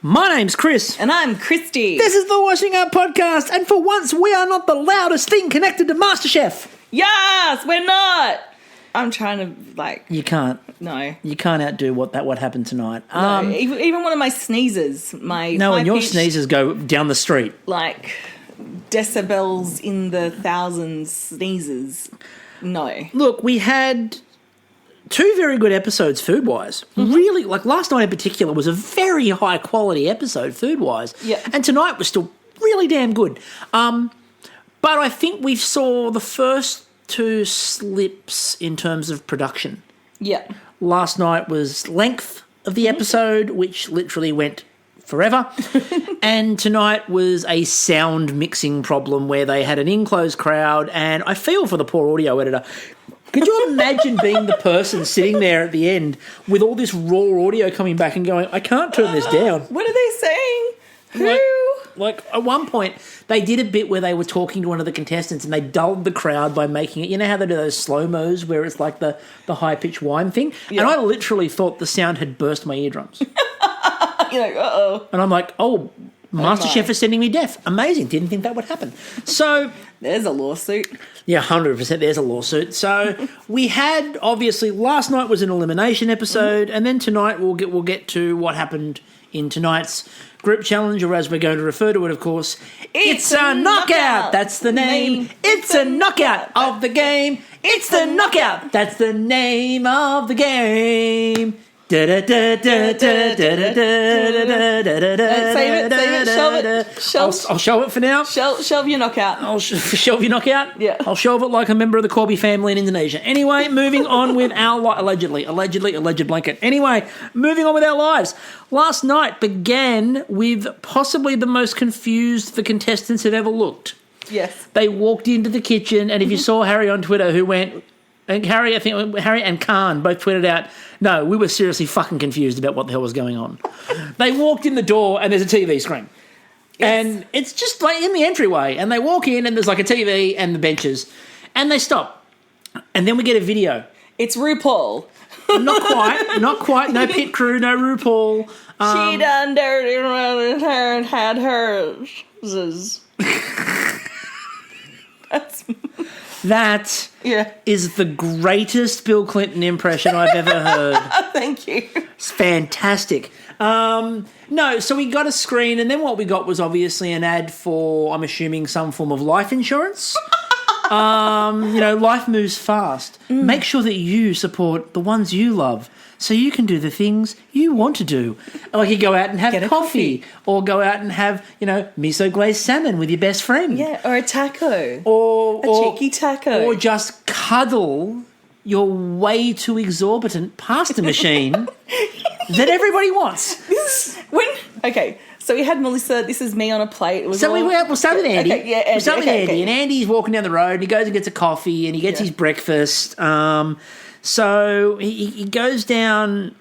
My name's Chris. And I'm Kristie. This is the Washing Up Podcast, and for once we are not the loudest thing connected to Masterchef. Yes, we're not. I'm trying to, You can't. No. You can't outdo what happened tonight. No, even one of my sneezes, No, and your sneezes go down the street. Decibels in the thousands sneezes. No. Look, we had two very good episodes food-wise. Mm-hmm. Really, last night in particular was a very high-quality episode food-wise. Yeah. And tonight was still really damn good. But I think we saw the first two slips in terms of production. Yeah. Last night was length of the episode, which literally went forever. And tonight was a sound mixing problem where they had an enclosed crowd, and I feel for the poor audio editor. Could you imagine being the person sitting there at the end with all this raw audio coming back and going, I can't turn this down? What are they saying? Who? At one point, they did a bit where they were talking to one of the contestants and they dulled the crowd by making it, you know how they do those slow-mos where it's like the high-pitched whine thing? Yeah. And I literally thought the sound had burst my eardrums. You're like, uh-oh. And I'm like, Masterchef is sending me deaf. Amazing. Didn't think that would happen. So there's a lawsuit. Yeah, 100%. There's a lawsuit. So we had, obviously, last night was an elimination episode, and then tonight we'll get to what happened in tonight's group challenge, or as we're going to refer to it, of course, it's a knockout. That's the name. It's a knockout of the game. It's the knockout. That's the name of the game. Save it. I'll show it for now. Shelve your knockout. I'll shelve your knockout? Yeah. I'll shelve it like a member of the Corby family in Indonesia. Anyway, moving on with our alleged blanket. Anyway, moving on with our lives. Last night began with possibly the most confused the contestants had ever looked. Yes. They walked into the kitchen, and if you saw Harry on Twitter, who went... Harry and Khanh both tweeted out, no, we were seriously fucking confused about what the hell was going on. They walked in the door and there's a TV screen. Yes. And it's just like in the entryway. And they walk in and there's like a TV and the benches. And they stop. And then we get a video. It's RuPaul. Not quite. No pit crew, no RuPaul. She done dirty around her and had hers. That is the greatest Bill Clinton impression I've ever heard. Thank you. It's fantastic. No, so we got a screen, and then what we got was obviously an ad for, I'm assuming, some form of life insurance. Life moves fast. Make sure that you support the ones you love so you can do the things you want to do. Like you go out and have coffee, or go out and have, miso glazed salmon with your best friend. Yeah, or a taco. Or a cheeky taco. Or just cuddle your way too exorbitant pasta machine that everybody wants. So we had Melissa, this is me on a plate. We'll start with Andy. Okay, yeah, Andy. We'll start with Andy. And Andy's walking down the road and he goes and gets a coffee and he gets his breakfast. So he goes down,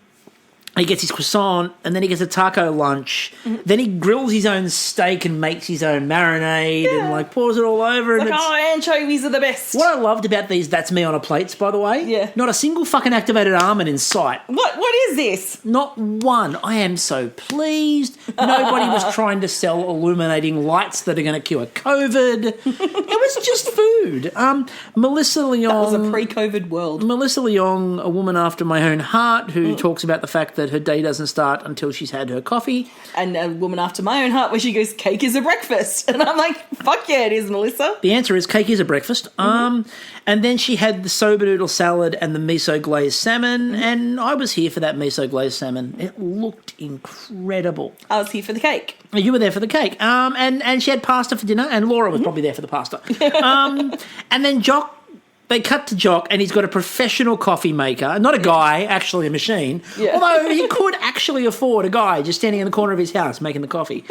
he gets his croissant, and then he gets a taco lunch. Mm-hmm. Then he grills his own steak and makes his own marinade and pours it all over. And anchovies are the best. What I loved about these That's Me on a Plates, by the way, not a single fucking activated almond in sight. What is this? Not one. I am so pleased. Nobody was trying to sell illuminating lights that are going to cure COVID. It was just food. Melissa Leong. That was a pre-COVID world. Melissa Leong, a woman after my own heart, who talks about the fact that her day doesn't start until she's had her coffee. And a woman after my own heart where she goes, cake is a breakfast. And I'm like, fuck yeah, it is, Melissa. The answer is cake is a breakfast. And then she had the soba noodle salad and the miso glazed salmon, and I was here for that miso glazed salmon. It looked incredible. I was here for the cake. You were there for the cake. And she had pasta for dinner, and Laura was probably there for the pasta. And then they cut to Jock, and he's got a professional coffee maker. Not a guy, actually a machine. Yeah. Although he could actually afford a guy just standing in the corner of his house making the coffee.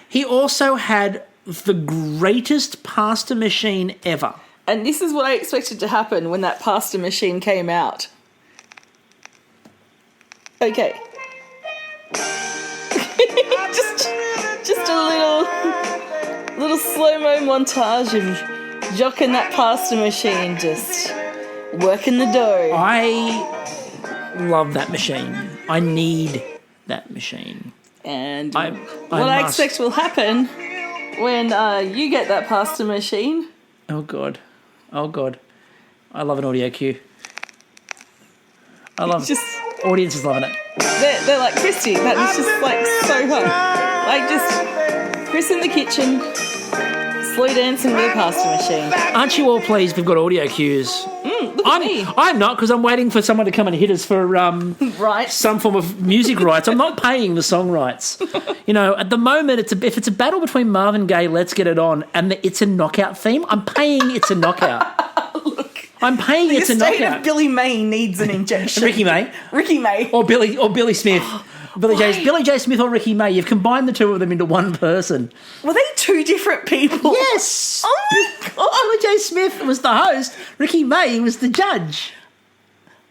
He also had the greatest pasta machine ever. And this is what I expected to happen when that pasta machine came out. Okay. just a little slow-mo montage of Jock and that pasta machine just working the dough. I love that machine. I need that machine. And I what I must. expect will happen when you get that pasta machine. Oh, God. Oh, God. I love an audio cue. I love Just audience is loving it. they're like, Kristie, that is just like so hot. Like just Chris in the kitchen, slow dancing with a pasta machine. Aren't you all pleased we've got audio cues? Look at me. I'm not, because I'm waiting for someone to come and hit us for Right. some form of music rights. I'm not paying the song rights. At the moment, if it's a battle between Marvin Gaye, Let's Get It On, and It's a Knockout theme, I'm paying It's a Knockout. I'm paying It's a The estate Knockout. of Billy May needs an injection. Ricky May. Ricky May. Or Billy Smith. Billy J. Smith or Ricky May. You've combined the two of them into one person. Were they two different people? Yes. Oh my God. Billy J. Smith was the host. Ricky May was the judge.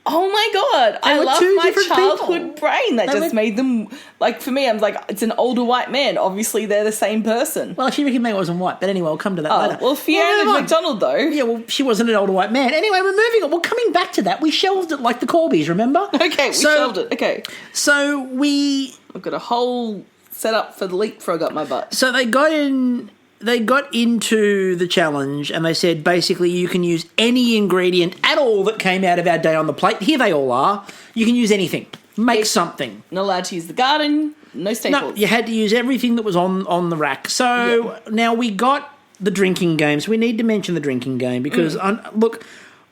Oh my God. They I were love two my different childhood people. brain. That They just were- made them, like, for me, I'm like, it's an older white man. Obviously, they're the same person. Well, actually, Ricky May wasn't white, but anyway, we'll come to that later. Well, Fiona Move on. McDonald, though. Yeah, well, she wasn't an older white man. Anyway, we're moving on. Well, coming back to that, we shelved it like the Corbys, remember? Okay, we shelved it. Okay. So I've got a whole setup for the leapfrog up my butt. So they got into the challenge and they said basically you can use any ingredient at all that came out of our day on the plate. Here they all are. You can use anything. Make something. Not allowed to use the garden. No staples. No, you had to use everything that was on the rack. So now we got the drinking game. So we need to mention the drinking game because, look,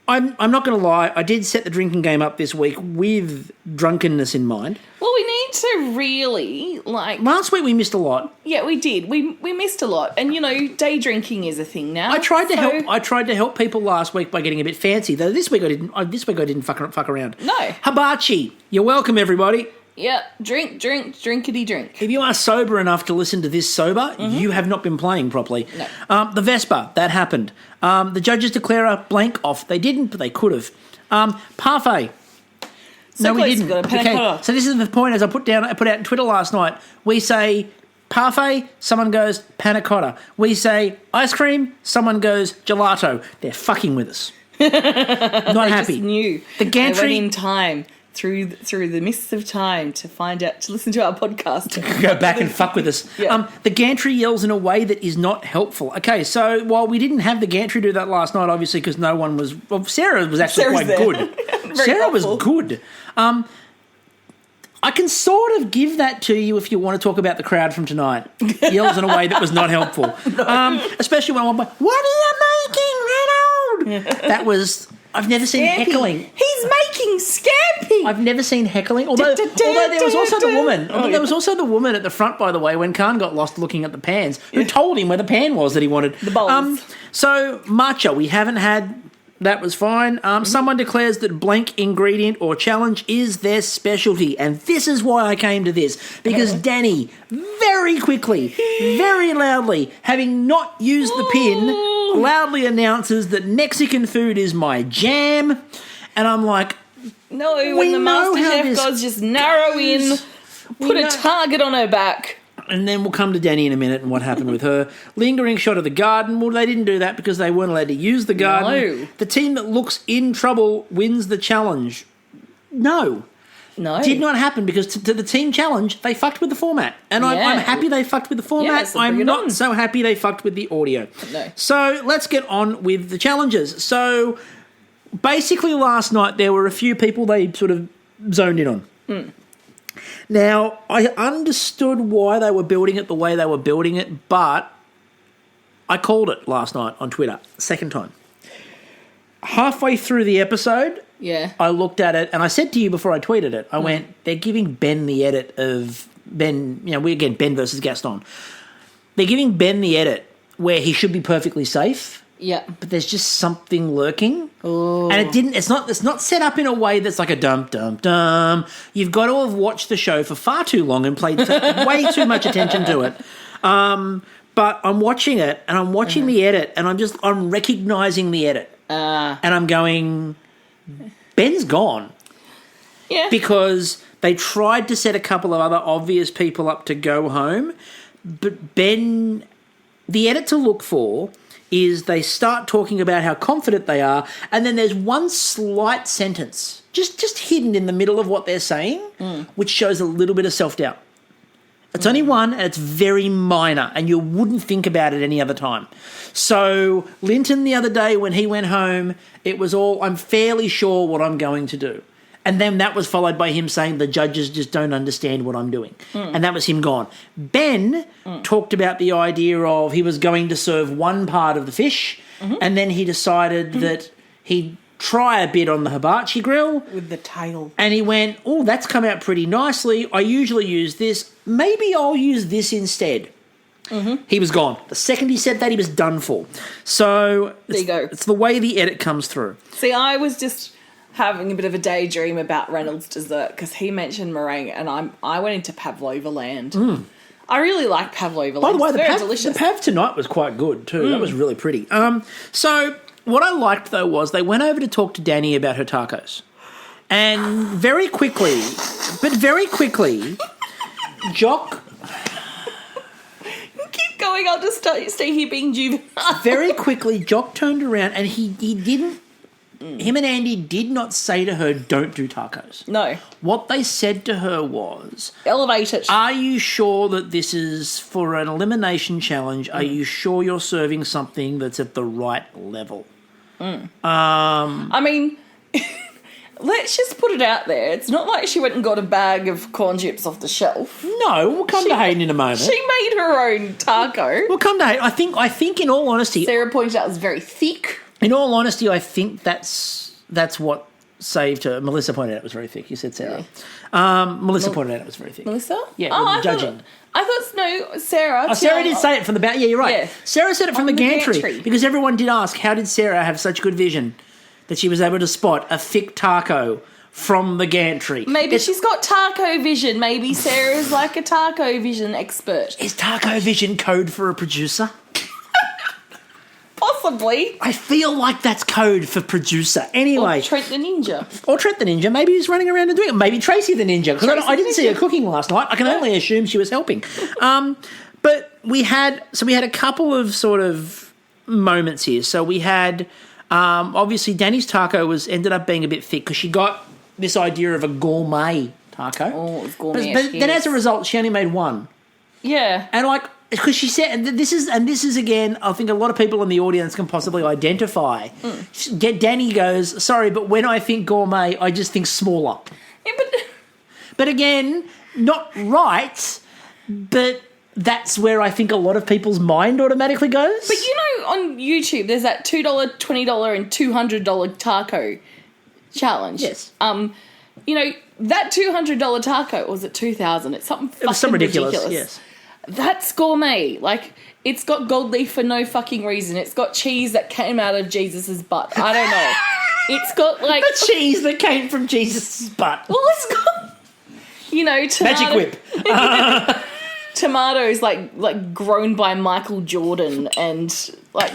I'm not going to lie. I did set the drinking game up this week with drunkenness in mind. Well, we need to really, like... Last week we missed a lot. Yeah, we did. We missed a lot. And, day drinking is a thing now. I tried to help people last week by getting a bit fancy. Though this week I didn't fuck around. No. Hibachi. You're welcome, everybody. Yeah, drinkity drink. If you are sober enough to listen to this sober, you have not been playing properly. No. The Vespa, that happened. The judges declare a blank off. They didn't, but they could have. Parfait. So No, we close, didn't. got a panna cotta. So this is the point, as I put out on Twitter last night. We say parfait, someone goes panna cotta. We say ice cream, someone goes gelato. They're fucking with us. Not happy. Just knew. The They gantry went in time through the mists of time to find out, to listen to our podcast. go back and fuck with us. Yeah. The gantry yells in a way that is not helpful. Okay, so while we didn't have the gantry do that last night, obviously because no one was... Well, Sarah was actually Sarah's quite there. good. Very Sarah was helpful. good. I can sort of give that to you if you want to talk about the crowd from tonight. Yells in a way that was not helpful. Especially when I'm like, what are you making, Reynolds? That was... I've never seen heckling. He's making scampi. I've never seen heckling. Although there was also the woman. There was also the woman at the front, by the way, when Khanh got lost looking at the pans, who told him where the pan was that he wanted. The bowls. So matcha, we haven't had. That was fine. Someone declares that blank ingredient or challenge is their specialty. And this is why I came to this. Because Danny, very quickly, very loudly, having not used the pin, loudly announces that Mexican food is my jam. And I'm like, No, We when the know how Masterchef this gods just narrow in, put a know- target on her back. and then we'll come to Danny in a minute and what happened with her. Lingering shot of the garden. Well, they didn't do that because they weren't allowed to use the garden. No. The team that looks in trouble wins the challenge. No. No. Did not happen because to the team challenge, they fucked with the format. And I'm Yeah. happy they fucked with the format. Yeah, so bring I'm it not on. so happy they fucked with the audio. No. So let's get on with the challenges. So basically last night there were a few people they sort of zoned in on. Now, I understood why they were building it the way they were building it, but I called it last night on Twitter, second time. Halfway through the episode, Yeah. I looked at it and I said to you before I tweeted it, I went, they're giving Ben the edit of Ben, Ben versus Gaston. They're giving Ben the edit where he should be perfectly safe, Yeah. but there's just something lurking. And it's not set up in a way that's like a dum dum dum. You've got to have watched the show for far too long and paid way too much attention to it. But I'm watching it and I'm watching the edit and I'm recognizing the edit. And I'm going, Ben's gone. Yeah. Because they tried to set a couple of other obvious people up to go home, but Ben, the edit to look for is they start talking about how confident they are, and then there's one slight sentence just hidden in the middle of what they're saying, which shows a little bit of self-doubt. It's only one, and it's very minor, and you wouldn't think about it any other time. So Linton the other day when he went home, it was all, I'm fairly sure what I'm going to do. And then that was followed by him saying the judges just don't understand what I'm doing. And that was him gone. Ben talked about the idea of he was going to serve one part of the fish, and then he decided that he'd try a bit on the hibachi grill. With the tail. And he went, oh, that's come out pretty nicely. I usually use this. Maybe I'll use this instead. He was gone. The second he said that, he was done for. So there you go. It's the way the edit comes through. See, I was just having a bit of a daydream about Reynolds' dessert because he mentioned meringue and I went into pavlova land. I really like pavlova land. By the way, it's very delicious. the pav tonight was quite good too. That was really pretty. So what I liked though was they went over to talk to Danny about her tacos. And very quickly, Jock... Keep going, I'll just stay here being juvenile. Very quickly, Jock turned around and he didn't... Him and Andy did not say to her, don't do tacos. No. What they said to her was... Elevate it. Are you sure that this is for an elimination challenge? Are you sure you're serving something that's at the right level? I mean, let's just put it out there. It's not like she went and got a bag of corn chips off the shelf. No, we'll come to Hayden in a moment. She made her own taco. We'll come to Hayden. I think in all honesty... Sarah pointed out it was very thick. In all honesty, I think that's what saved her. Melissa pointed out it was very thick. You said Sarah. Melissa pointed out it was very thick. Melissa? Yeah, judging. I thought, no, Sarah. Oh, Sarah did say it from the back. Yeah, you're right. Yeah. Sarah said it from the gantry, gantry. because everyone did ask, how did Sarah have such good vision that she was able to spot a thick taco from the gantry? Maybe she's got taco vision. Maybe Sarah's like a taco vision expert. Is taco vision code for a producer? Possibly. I feel like that's code for producer. Anyway. Or Trent the Ninja. Or Trent the Ninja. Maybe he's running around and doing it. Maybe Tracy the Ninja. Because I didn't see her cooking last night. I can only assume she was helping. But we had a couple of sort of moments here. So we had, obviously, Danny's taco ended up being a bit thick because she got this idea of a gourmet taco. Oh, it was gourmet. But then as a result, she only made one. Yeah. And because she said, and this is again, I think a lot of people in the audience can possibly identify. Danny goes, sorry, but when I think gourmet, I just think smaller. Yeah, but again, not right, but that's where I think a lot of people's mind automatically goes. But you know, on YouTube, there's that $2, $20, and $200 taco challenge. Yes. You know, that $200 taco, or was it $2,000? It's something fucking some ridiculous. ridiculous. Yes. That's gourmet. Like, it's got gold leaf for no fucking reason. It's got cheese that came out of Jesus's butt. I don't know. It's got, like... The cheese that came from Jesus' butt. Well, it's got... You know, Magic whip. Tomatoes, like grown by Michael Jordan and, like,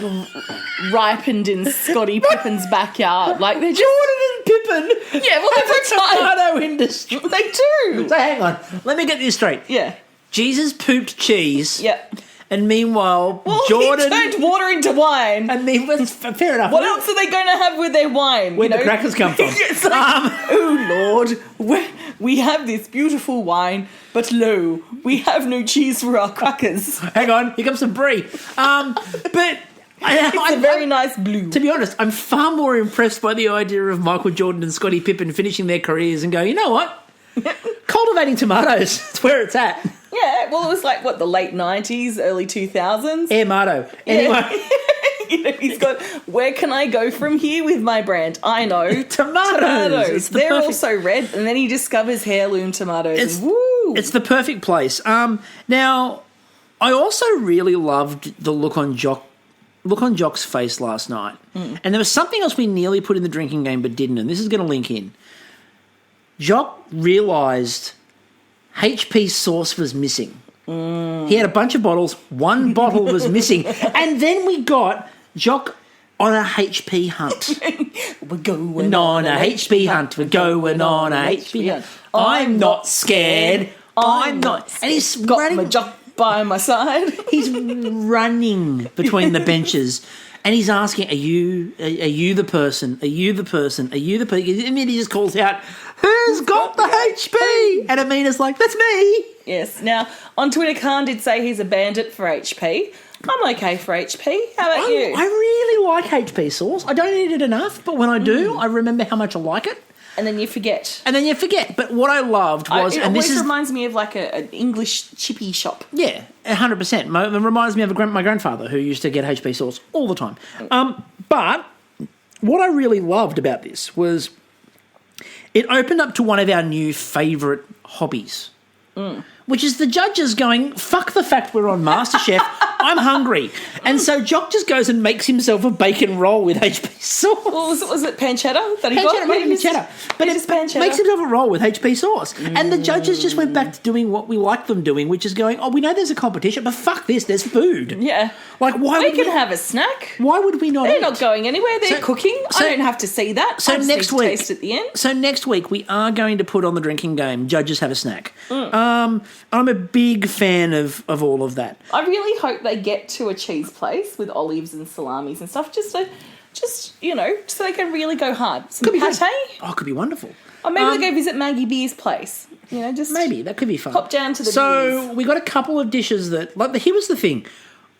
ripened in Scottie Pippen's backyard. Like, they're just... Jordan and Pippen. Yeah, well, That's they're a tomato industry. They do. So hang on. Let me get this straight. Yeah. Jesus pooped cheese. Yep. And meanwhile, Well, Jordan... he turned water into wine. I mean, well, fair enough. What else are they going to have with their wine? Where'd the crackers come from? It's like, oh, Lord, we have this beautiful wine, but lo, we have no cheese for our crackers. Hang on, here comes some brie. But... It's a very nice blue. To be honest, I'm far more impressed by the idea of Michael Jordan and Scottie Pippen finishing their careers and going, you know what? Cultivating tomatoes, it's where it's at. Yeah, well, it was like, what, the late 90s, early 2000s? Air Mato. Anyway. You know, he's got, where can I go from here with my brand? I know. Tomatoes. They're also red. And then he discovers heirloom tomatoes. Woo! It's the perfect place. Now, I also really loved the look on Jock's face last night. And there was something else we nearly put in the drinking game but didn't, and this is going to link in. Jock realised HP sauce was missing. He had a bunch of bottles. One bottle was missing. And then we got Jock on a HP hunt. We're going on a HP hunt. We're going on a HP hunt. I'm not scared. I'm not. And he's got running. my Jock by my side. He's running between the benches. And he's asking, are you the person? Are you the person? Are you the person? And then he just calls out, who's got the HP? And Amina's like, that's me. Yes. Now, on Twitter, Khanh did say he's a bandit for HP. I'm okay for HP. How about you? I really like HP sauce. I don't eat it enough, but when I do, I remember how much I like it. And then you forget. But what I loved was... It always reminds me of like an English chippy shop. Yeah, 100%. It reminds me of my grandfather who used to get HP sauce all the time. But what I really loved about this was it opened up to one of our new favourite hobbies, which is the judges going, fuck the fact we're on MasterChef, I'm hungry. And so Jock just goes and makes himself a bacon roll with HP sauce. Well, was it pancetta that he got? Maybe pancetta. But it makes himself a roll with HP sauce. And the judges just went back to doing what we like them doing, which is going, we know there's a competition, but fuck this, there's food. Yeah. Like, why we would can have a snack. Why would we not They're eat? not going anywhere. They're cooking. I don't have to see that. So I just next need to week, taste at the end. So next week we are going to put on the drinking game. Judges have a snack. I'm a big fan of all of that. I really hope they get to a cheese place with olives and salamis and stuff, just so they can really go hard. Some pate. Oh, it could be wonderful. Or maybe they go visit Maggie Beer's place. Just maybe that could be fun. Pop down to the So we got a couple of dishes that, here was the thing.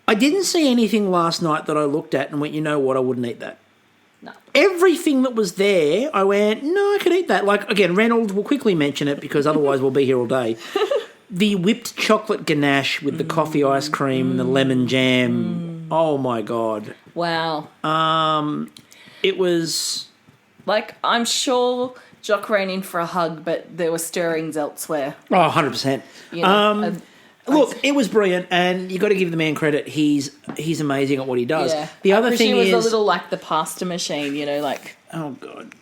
I didn't see anything last night that I looked at and went, you know what, I wouldn't eat that. No. Everything that was there, I went, no, I could eat that. Again, Reynolds will quickly mention it because otherwise we'll be here all day. The whipped chocolate ganache with the coffee ice cream and the lemon jam. Oh, my God. Wow. It was... I'm sure Jock ran in for a hug, but there were stirrings elsewhere. Oh, 100%. Look, it was brilliant, and you got to give the man credit. He's amazing at what he does. Yeah. The other thing was is a little like the pasta machine, Oh God.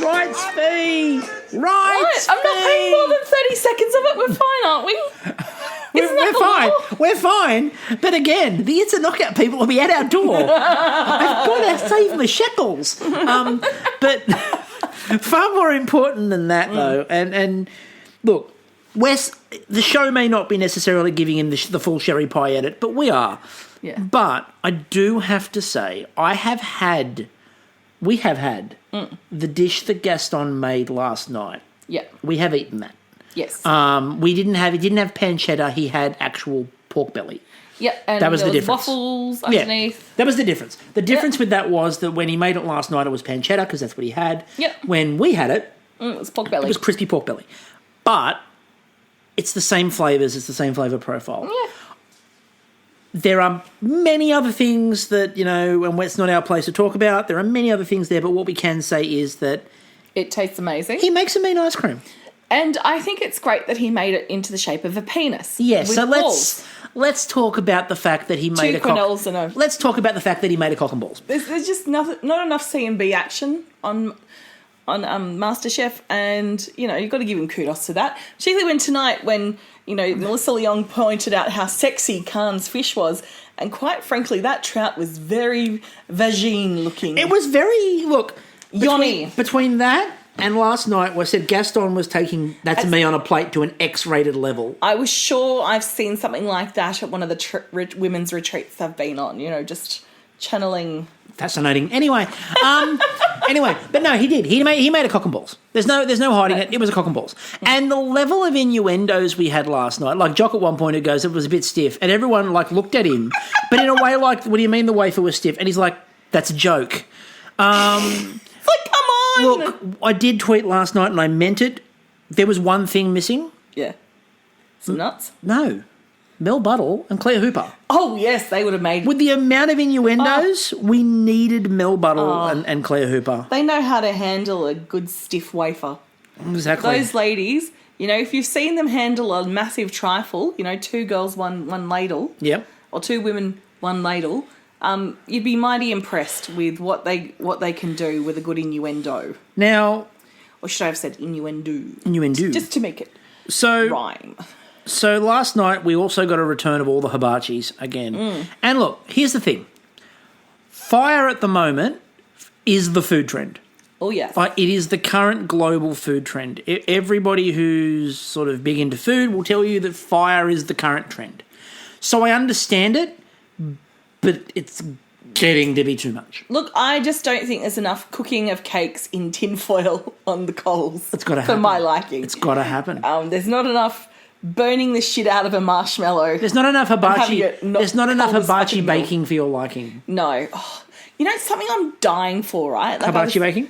Right, Spee. Right. I'm not paying more than 30 seconds of it. We're fine, aren't we? We're fine. We're fine. But again, the It's a Knockout people will be at our door. I've got to save my shekels. But far more important than that, though, and look, Wes, the show may not be necessarily giving him the full sherry pie edit, but we are. Yeah. But I do have to say, we have had the dish that Gaston made last night. Yeah. We have eaten that. Yes. He didn't have pancetta, he had actual pork belly. Yep, and that was the difference. Waffles underneath. Yeah, that was the difference. The difference with that was that when he made it last night, it was pancetta because that's what he had. Yep. When we had it, it was pork belly. It was crispy pork belly. But it's the same flavours, it's the same flavour profile. Yeah. There are many other things that, and it's not our place to talk about. There are many other things there, but what we can say is that... It tastes amazing. He makes a mean ice cream. And I think it's great that he made it into the shape of a penis. Yes, so let's talk about the fact that he made Let's talk about the fact that he made a cock and balls. There's just not enough C&B action on MasterChef, and you've got to give him kudos to that. Particularly when Melissa Leong pointed out how sexy Khan's fish was, and quite frankly, that trout was very vagine looking. It was very yoni. Between that and last night, I said Gaston was taking that to me on a plate to an X-rated level. I was sure I've seen something like that at one of the women's retreats I've been on. Just channeling. Fascinating. Anyway, but no, he did. He made a cock and balls. There's no hiding it. It was a cock and balls. And the level of innuendos we had last night, like Jock at one point who goes, it was a bit stiff, and everyone looked at him, but in a way what do you mean the wafer was stiff? And he's like, that's a joke. It's like, come on. Look, I did tweet last night and I meant it. There was one thing missing. Yeah. Some nuts? No. Mel Buttle and Claire Hooper. Oh, yes, they would have made... With the amount of innuendos, we needed Mel Buttle and Claire Hooper. They know how to handle a good stiff wafer. Exactly. Those ladies, if you've seen them handle a massive trifle, 2 girls, one ladle. Yep. Or 2 women, 1 ladle, you'd be mighty impressed with what they can do with a good innuendo. Now... Or should I have said innuendo? Innuendo. Just to make it rhyme. So last night we also got a return of all the hibachis again. And look, here's the thing. Fire at the moment is the food trend. Oh, yeah. It is the current global food trend. Everybody who's sort of big into food will tell you that fire is the current trend. So I understand it, but it's getting to be too much. Look, I just don't think there's enough cooking of cakes in tinfoil on the coals. It's got to for happen. my liking. It's got to happen. There's not enough burning the shit out of a marshmallow. There's not enough hibachi. There's not enough hibachi baking for your liking. No. Oh, you know, it's something I'm dying for, right? Like Hibachi baking?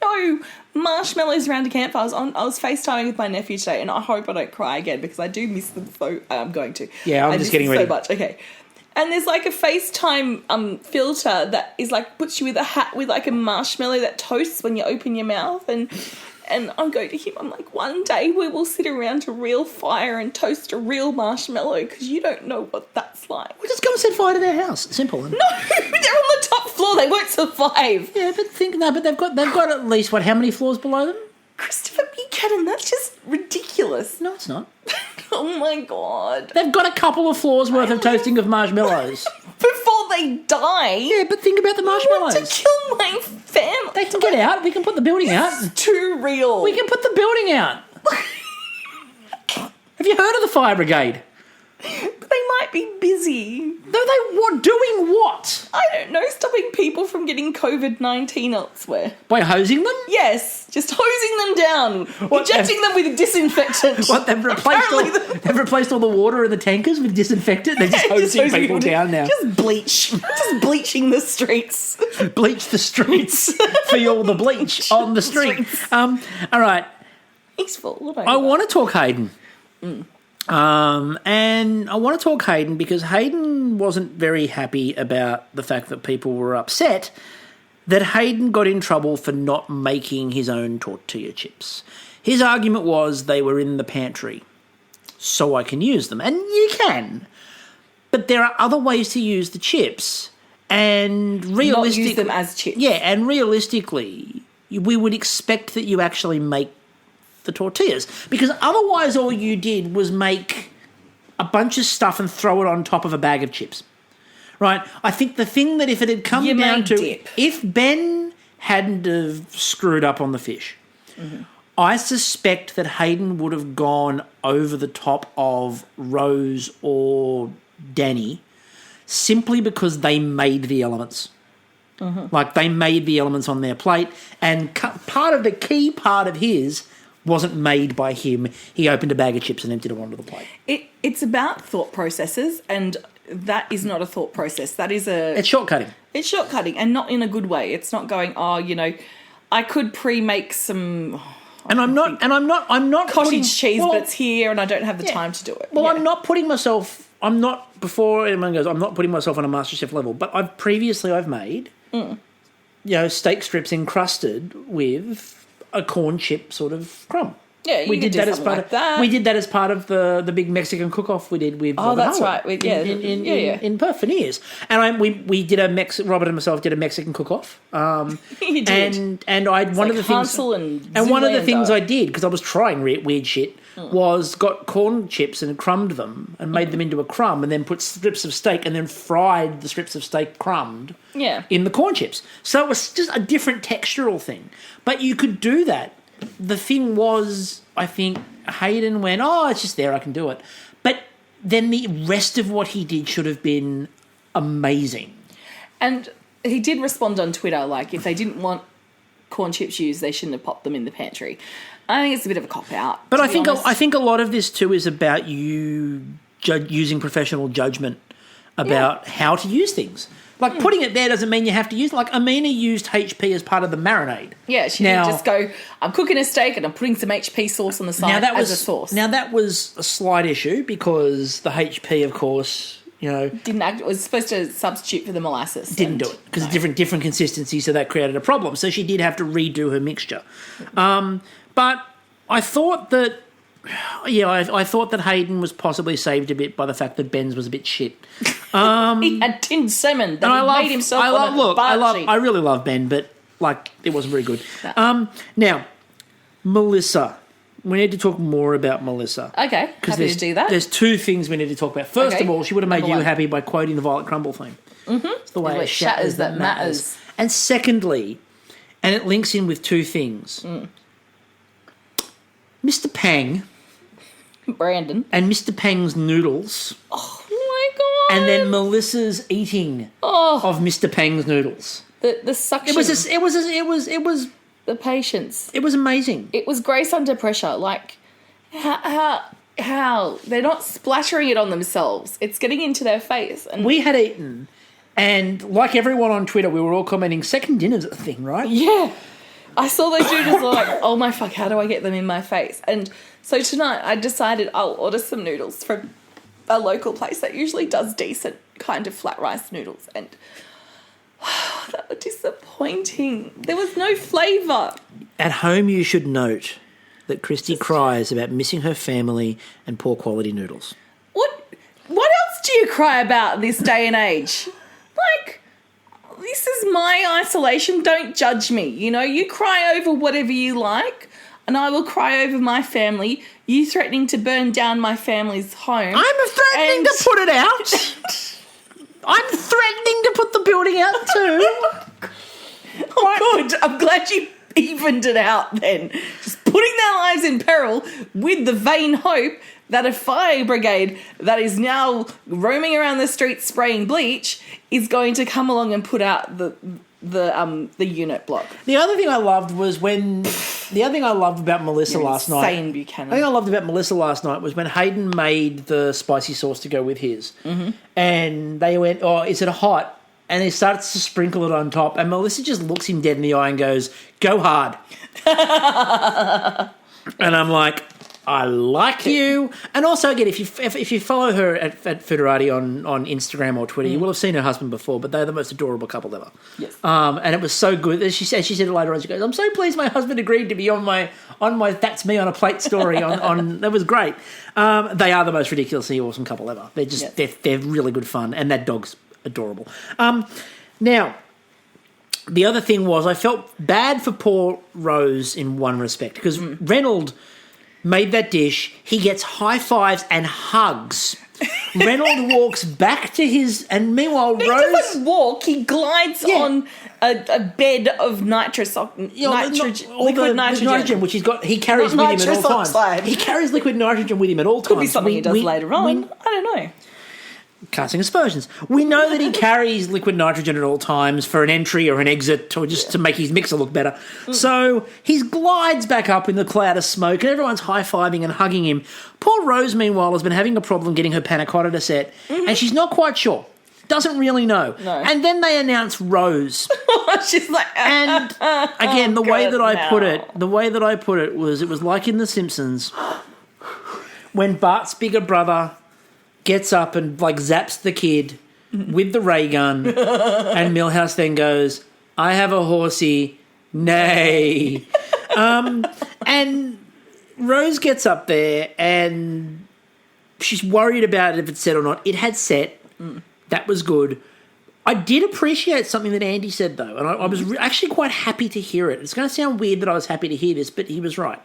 No, marshmallows around a campfire. I was FaceTiming with my nephew today, and I hope I don't cry again because I do miss them so... I'm going to. Yeah, I'm just getting ready. So much. Okay. And there's like a FaceTime filter that is like puts you with a hat with like a marshmallow that toasts when you open your mouth, and I'm going to him. I'm like, one day we will sit around a real fire and toast a real marshmallow because you don't know what that's like. Well, just go and set fire to their house. Simple. No, they're on the top floor. They won't survive. Yeah, but they've got at least how many floors below them? Christopher Buchanan, that's just ridiculous. No, it's not. Oh my God. They've got a couple of floors worth of toasting of marshmallows. Before they die. Yeah, but think about the I marshmallows. want to kill my family. They can get out. We can put the building out. It's too real. We can put the building out. Have you heard of the fire brigade? But they might be busy. No, they what? Doing what? I don't know, stopping people from getting COVID-19 elsewhere. By hosing them? Yes, just hosing them down, injecting them with disinfectant. What, they've replaced all the water in the tankers with disinfectant? They're just hosing people down now. Just bleach. Just bleaching the streets. Bleach the streets for all the bleach on the street. All right. He's full. I want to talk Hayden. And I want to talk Hayden because Hayden wasn't very happy about the fact that people were upset that Hayden got in trouble for not making his own tortilla chips. His argument was they were in the pantry, so I can use them. And you can. But there are other ways to use the chips. And realistically... Not use them as chips. Yeah, and realistically, we would expect that you actually make the tortillas, because otherwise all you did was make a bunch of stuff and throw it on top of a bag of chips, right? I think the thing that if it had come down to dip. If Ben hadn't have screwed up on the fish, I suspect that Hayden would have gone over the top of Rose or Danny simply because they made the elements. Like they made the elements on their plate, and part of the key part of his wasn't made by him. He opened a bag of chips and emptied them onto the plate. It's about thought processes, and that is not a thought process. That is It's shortcutting. It's shortcutting, and not in a good way. It's not going, I could pre-make some... I'm not cottage cheese, but it's here, and I don't have the time to do it. Well, I'm not putting myself... before anyone goes, I'm not putting myself on a Masterchef level, but I've made, steak strips encrusted with a corn chip sort of crumb. Yeah, we did that as part of that. We did that as part of the big Mexican cook-off we did with. Oh, that's right. In Perth for years, and we did Robert and myself did a Mexican cook-off. You did. And one of the things I did, because I was trying weird shit, was got corn chips and crumbed them and made them into a crumb, and then put strips of steak and then fried the strips of steak crumbed in the corn chips. So it was just a different textural thing, but you could do that. The thing was, I think Hayden went, it's just there, I can do it. But then the rest of what he did should have been amazing. And he did respond on Twitter, like, if they didn't want corn chips used, they shouldn't have popped them in the pantry. I think it's a bit of a cop-out. But I think a lot of this, too, is about you using professional judgment about how to use things. Like, putting it there doesn't mean you have to use it. Like, Amina used HP as part of the marinade. Yeah, she didn't just go, I'm cooking a steak and I'm putting some HP sauce on the side as a sauce. Now, that was a slight issue because the HP, of course, didn't act. It was supposed to substitute for the molasses. Didn't do it because different consistency, so that created a problem. So she did have to redo her mixture. But I thought that... I thought that Hayden was possibly saved a bit by the fact that Ben's was a bit shit. He had tinned salmon that made himself I really love Ben, but it wasn't very good. No. Now, Melissa. We need to talk more about Melissa. Okay, happy to do that. There's two things we need to talk about. First of all, she would have made you happy by quoting the Violet Crumble theme. It's the way it shatters that matters. And secondly, and it links in with two things. Mr. Pang, Brandon, and Mr. Pang's noodles. Oh my and then Melissa's eating of Mr. Peng's noodles. The suction. It was the patience. It was amazing. It was grace under pressure. Like, how they're not splattering it on themselves. It's getting into their face. And we had eaten, and like everyone on Twitter, we were all commenting, second dinner's a thing, right? Yeah. I saw those noodles like, oh my fuck, how do I get them in my face? And so tonight I decided I'll order some noodles from a local place that usually does decent kind of flat rice noodles. And that was disappointing. There was no flavour. At home, you should note that Kristie cries about missing her family and poor quality noodles. What else do you cry about this day and age? Like, this is my isolation. Don't judge me. You know, you cry over whatever you like, and I will cry over my family. You threatening to burn down my family's home. I'm threatening to put it out. I'm threatening to put the building out too. Oh, good. I'm glad you evened it out then. Just putting their lives in peril with the vain hope that a fire brigade that is now roaming around the streets spraying bleach is going to come along and put out the unit block. The other thing I loved was when the other thing I loved about Melissa last night. Insane Buchanan. The thing I loved about Melissa last night was when Hayden made the spicy sauce to go with his, and they went, "Oh, is it hot?" And he starts to sprinkle it on top, and Melissa just looks him dead in the eye and goes, "Go hard." And I'm like, I like you. And also, again, if you follow her at Federati on Instagram or Twitter, you will have seen her husband before, but they're the most adorable couple ever. Yes. And it was so good. She said later on, she goes, "I'm so pleased my husband agreed to be on my That's Me on a Plate story." on that was great. They are the most ridiculously awesome couple ever. They're just they're really good fun, and that dog's adorable. Now, the other thing was I felt bad for poor Rose in one respect because Reynolds made that dish. He gets high fives and hugs. Reynolds walks back to his, and meanwhile Rose doesn't walk. He glides on a bed of liquid nitrogen, which he carries with him at all times. He carries liquid nitrogen with him at all times. Could be something he does later on. I don't know. Casting aspersions. We know that he carries liquid nitrogen at all times for an entry or an exit or just to make his mixer look better. So he glides back up in the cloud of smoke and everyone's high-fiving and hugging him. Poor Rose, meanwhile, has been having a problem getting her panna cotta to set and she's not quite sure. Doesn't really know. No. And then they announce Rose. She's like... And again, the way that I put it was like in The Simpsons when Bart's bigger brother gets up and zaps the kid with the ray gun and Milhouse then goes, "I have a horsey, nay." And Rose gets up there and she's worried about if it's set or not. It had set. That was good. I did appreciate something that Andy said, though, and I was actually quite happy to hear it. It's going to sound weird that I was happy to hear this, but he was right.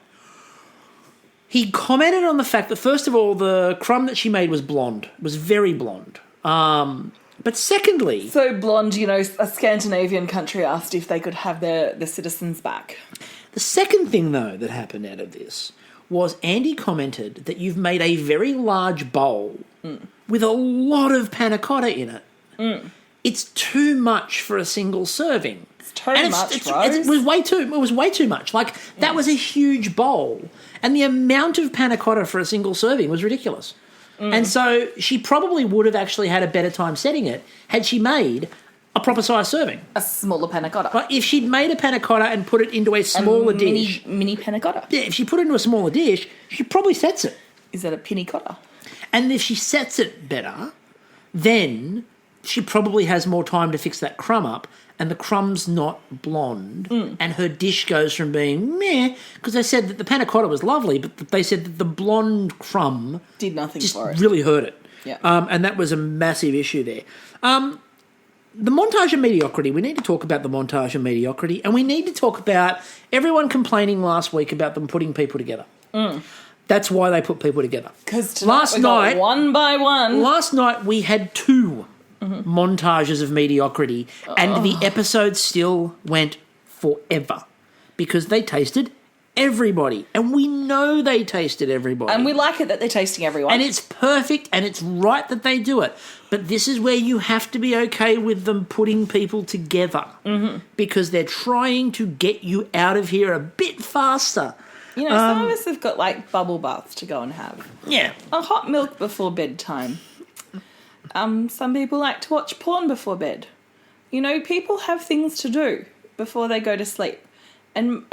He commented on the fact that, first of all, the crumb that she made was blonde, was very blonde. But secondly... So blonde, a Scandinavian country asked if they could have their citizens back. The second thing, though, that happened out of this was Andy commented that you've made a very large bowl with a lot of panna cotta in it. It's too much for a single serving. It's too much, Rose. It was way too much. That was a huge bowl. And the amount of panna cotta for a single serving was ridiculous. And so she probably would have actually had a better time setting it had she made a proper size serving. A smaller panna cotta. But if she'd made a panna cotta and put it into a smaller dish... Mini panna cotta. Yeah, if she put it into a smaller dish, she probably sets it. Is that a pinny cotta? And if she sets it better, then she probably has more time to fix that crumb up, and the crumb's not blonde, and her dish goes from being meh, because they said that the panna cotta was lovely, but they said that the blonde crumb did nothing just for it. Really hurt it. Yeah. And that was a massive issue there. The montage of mediocrity, we need to talk about the montage of mediocrity, and we need to talk about everyone complaining last week about them putting people together. That's why they put people together. Because last night, one by one. Last night we had two montages of mediocrity, and the episode still went forever because they tasted everybody. And we know they tasted everybody. And we like it that they're tasting everyone. And it's perfect and it's right that they do it. But this is where you have to be okay with them putting people together because they're trying to get you out of here a bit faster. You know, some of us have got, like, bubble baths to go and have. Yeah. A hot milk before bedtime. Some people like to watch porn before bed. You know, people have things to do before they go to sleep. And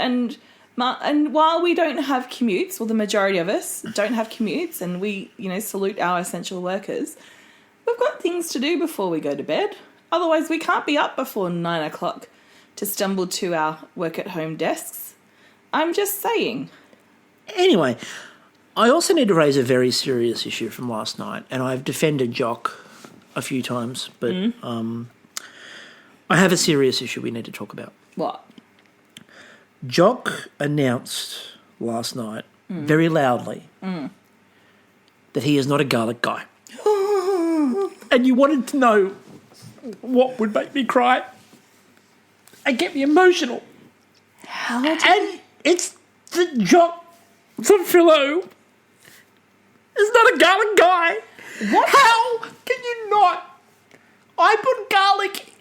while we don't have commutes, well, the majority of us don't have commutes, and we, you know, salute our essential workers, we've got things to do before we go to bed. Otherwise, we can't be up before 9 o'clock to stumble to our work-at-home desks. I'm just saying. Anyway, I also need to raise a very serious issue from last night, and I've defended Jock a few times, but I have a serious issue we need to talk about. What? Jock announced last night, very loudly, that he is not a garlic guy. And you wanted to know what would make me cry and get me emotional. And it's the Jock from Philo is not a garlic guy. What? How can you not? I put garlic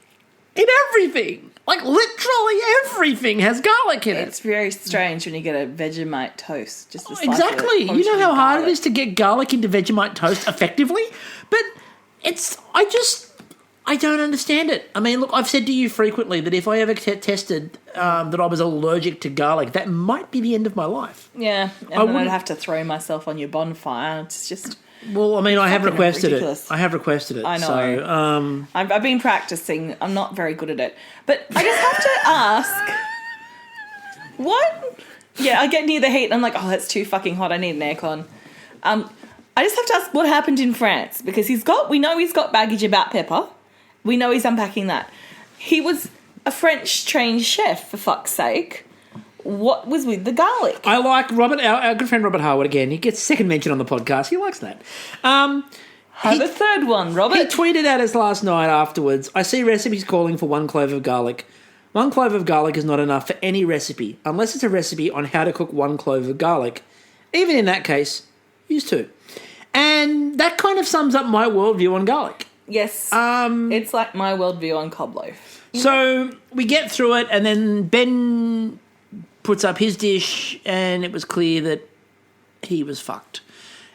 in everything. Like, literally everything has garlic in it. It's very strange when you get a Vegemite toast. Just a slice Exactly. of You know how hard garlic. it is to get garlic into Vegemite toast effectively? But I don't understand it. I mean, look, I've said to you frequently that if I ever tested that I was allergic to garlic, that might be the end of my life. Yeah, and then I'd have to throw myself on your bonfire. It's just... Well, I mean, I have requested ridiculous. it. I have requested it. I know. So, I've been practicing. I'm not very good at it. But I just have to ask... What? Yeah, I get near the heat and I'm like, oh, that's too fucking hot. I need an aircon. I just have to ask what happened in France, because we know he's got baggage about pepper. We know he's unpacking that. He was a French-trained chef, for fuck's sake. What was with the garlic? I like Robert, our good friend Robert Harwood again. He gets second mention on the podcast. He likes that. Have a third one, Robert. He tweeted at us last night afterwards, I see recipes calling for 1 clove of garlic. 1 clove of garlic is not enough for any recipe, unless it's a recipe on how to cook 1 clove of garlic. Even in that case, use 2. And that kind of sums up my worldview on garlic. Yes. It's like my worldview on cob loaf. So we get through it, and then Ben puts up his dish, and it was clear that he was fucked.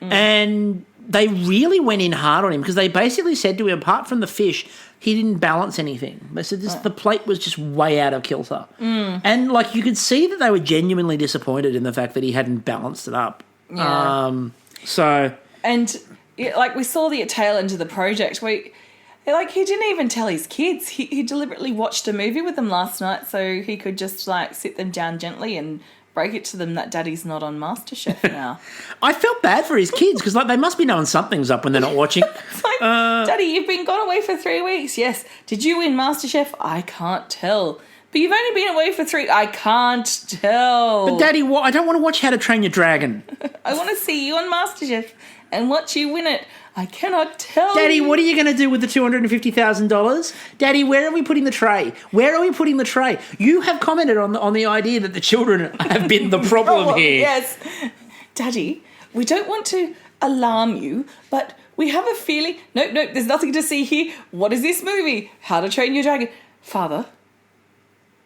And they really went in hard on him, because they basically said to him, apart from the fish, he didn't balance anything. They said the plate was just way out of kilter. And, like, you could see that they were genuinely disappointed in the fact that he hadn't balanced it up. Yeah. And, like, we saw the tail end of the project. He didn't even tell his kids. He deliberately watched a movie with them last night so he could just, like, sit them down gently and break it to them that Daddy's not on Masterchef now. I felt bad for his kids, because, like, they must be knowing something's up when they're not watching. It's like, Daddy, you've been gone away for 3 weeks. Yes. Did you win Masterchef? I can't tell. But you've only been away for 3... I can't tell. But, Daddy, I don't want to watch How to Train Your Dragon. I want to see you on Masterchef and watch you win it. I cannot tell. Daddy, what are you going to do with the $250,000? Daddy, where are we putting the tray? Where are we putting the tray? You have commented on the idea that the children have been the problem here. Yes. Daddy, we don't want to alarm you, but we have a feeling... Nope, there's nothing to see here. What is this movie? How to Train Your Dragon. Father,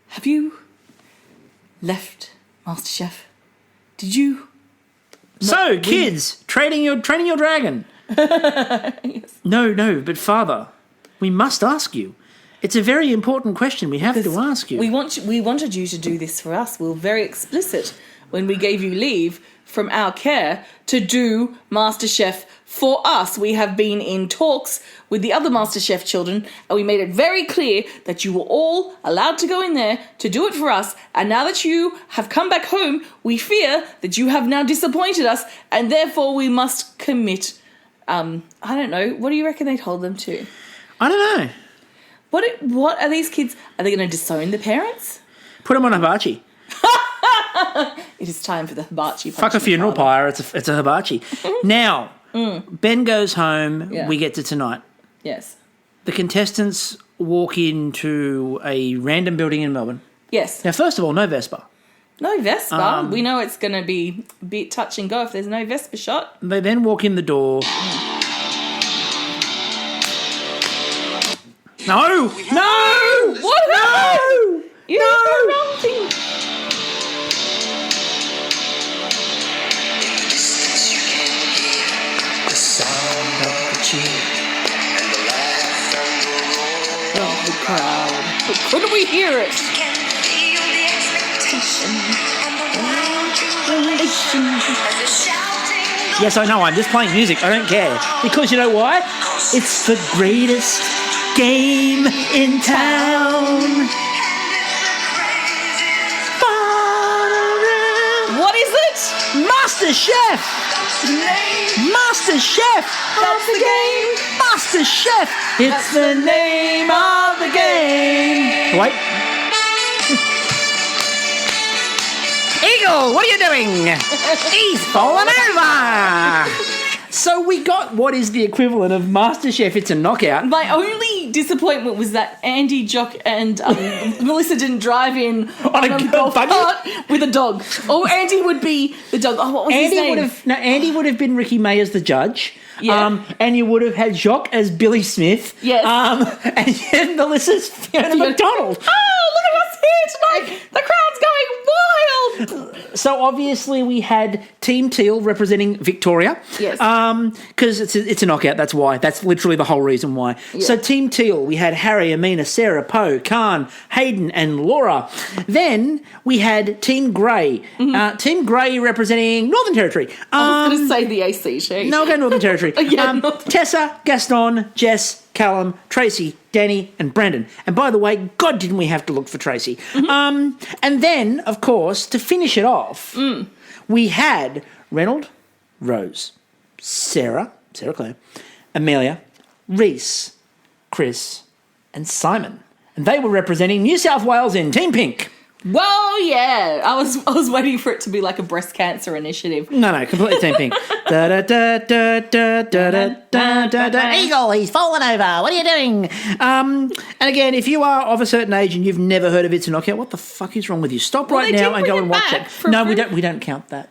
have you left Masterchef? Did you... So, kids, training your dragon. Yes. No, but Father, we must ask you. It's a very important question we have to ask you. We wanted you to do this for us. We were very explicit when we gave you leave from our care to do MasterChef for us. We have been in talks with the other MasterChef children, and we made it very clear that you were all allowed to go in there to do it for us. And now that you have come back home, we fear that you have now disappointed us, and therefore we must commit. I don't know. What do you reckon they'd hold them to? I don't know. What are these kids? Are they going to disown the parents? Put them on hibachi. It is time for the hibachi. Fuck a funeral pyre. It's a hibachi. Now, Ben goes home. Yeah. We get to tonight. Yes. The contestants walk into a random building in Melbourne. Yes. Now, first of all, no Vespa. No Vespa. We know it's going to be a bit touch and go if there's no Vespa shot. They then walk in the door. No! No! What? No! You did the wrong thing. The sound of the cheer And the laugh and the roar Of the crowd. But couldn't we hear it? can feel the expectation and the wild jubilation as they're shouting. Yes, I know, I'm just playing music. I don't care. Because you know why? It's the greatest game in town. What is it? Masterchef! Masterchef! That's the game. Masterchef! It's the name of the game. Wait. Eagle, what are you doing? He's fallen over. So we got what is the equivalent of Masterchef. It's a knockout. My only disappointment was that Andy, Jock, and Melissa didn't drive in on a golf buggy? cart with a dog. Or Andy would be the dog. Oh, what was his name? Andy would have been Ricky May as the judge. Yeah. And you would have had Jock as Billy Smith. Yes. And Melissa's Fiona McDonald. Oh, look at us here tonight. The crowd's going wild. So obviously we had Team Teal representing Victoria. Yes. Because it's a knockout, that's why. That's literally the whole reason why. Yeah. So Team Teal, we had Harry, Amina, Sarah, Poe, Khanh, Hayden and Laura. Then we had Team Grey. Team Grey representing Northern Territory. I was going to say the ACT. No, go Northern Territory. Yeah, Tessa, Gaston, Jess, Callum, Tracy, Danny, and Brandon. And by the way, God, didn't we have to look for Tracy? And then, of course, to finish it off, we had Reynold, Rose, Sarah Claire, Amelia, Reese, Chris, and Simon. And they were representing New South Wales in Team Pink. Well, yeah. I was waiting for it to be like a breast cancer initiative. No, completely Team Pink. Da da da da da da da da da. Eagle, he's fallen over. What are you doing? And again, if you are of a certain age and you've never heard of It's a Knockout, what the fuck is wrong with you? Stop right they now did and bring go it and watch back it. for No, free. we don't count that.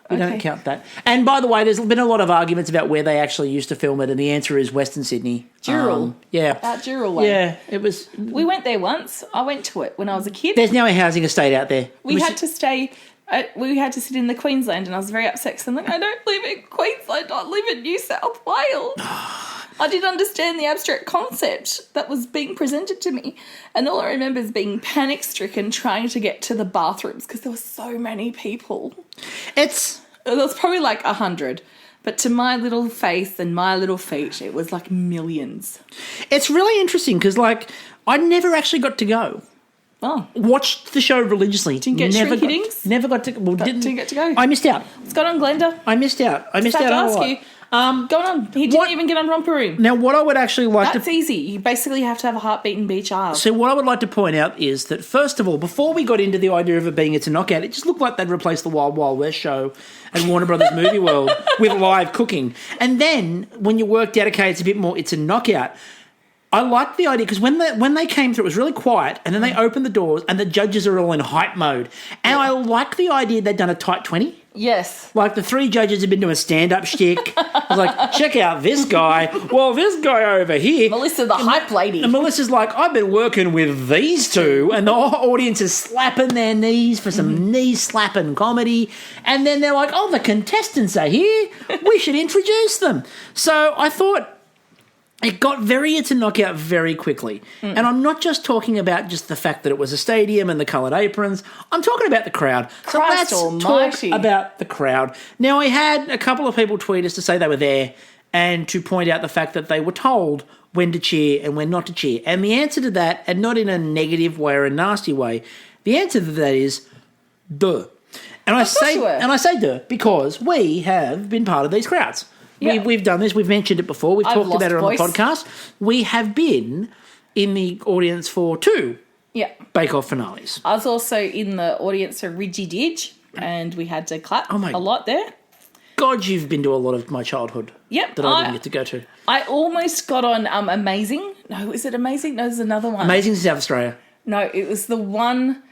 We don't Okay. count that. And by the way, there's been a lot of arguments about where they actually used to film it, and the answer is Western Sydney. Dural. Yeah. Out Dural way. Yeah, it was. We went there once. I went to it when I was a kid. There's now a housing estate out there. We had to stay. We had to sit in the Queensland, and I was very upset because I'm like, I don't live in Queensland. I live in New South Wales. I didn't understand the abstract concept that was being presented to me, and all I remember is being panic-stricken, trying to get to the bathrooms because there were so many people. There was probably like 100. But to my little face and my little feet, it was like millions. It's really interesting because, like, I never actually got to go. Oh. Watched the show religiously. Didn't get never shrinky got, dings? Never got to. Well, Didn't get to go. I missed out. What's going on, Glenda? I missed out. I missed Sad out to on a ask lot. you. Going on. He didn't even get on Romper Room. Now, what I would actually like That's to. easy. You basically have to have a heartbeat and be a child. So what I would like to point out is that, first of all, before we got into the idea of it being It's a Knockout, it just looked like they'd replaced the Wild Wild West show and Warner Brothers Movie World with live cooking. And then, when you worked out, okay, it's a bit more It's a Knockout, I liked the idea because when they came through, it was really quiet, and then they opened the doors and the judges are all in hype mode. And I like the idea they'd done a tight 20. Yes. Like the three judges had been doing stand-up shtick. I was like, check out this guy. Well, this guy over here. Melissa, the hype lady. And Melissa's like, I've been working with these two. And the whole audience is slapping their knees for some knee-slapping comedy. And then they're like, oh, the contestants are here. We should introduce them. So I thought it got It's a Knockout very quickly. And I'm not just talking about just the fact that it was a stadium and the coloured aprons. I'm talking about the crowd. So Christ let's almighty. talk about the crowd. Now, I had a couple of people tweet us to say they were there and to point out the fact that they were told when to cheer and when not to cheer. And the answer to that, and not in a negative way or a nasty way, the answer to that is duh. And I say duh because we have been part of these crowds. Yeah. We've done this. We've mentioned it before. We've talked about it on the podcast. We have been in the audience for 2 Bake Off finales. I was also in the audience for Ridgy Didge, and we had to clap a lot there. God, you've been to a lot of my childhood that I didn't get to go to. I almost got on Amazing. No, is it Amazing? No, there's another one. Amazing South Australia. No, it was the one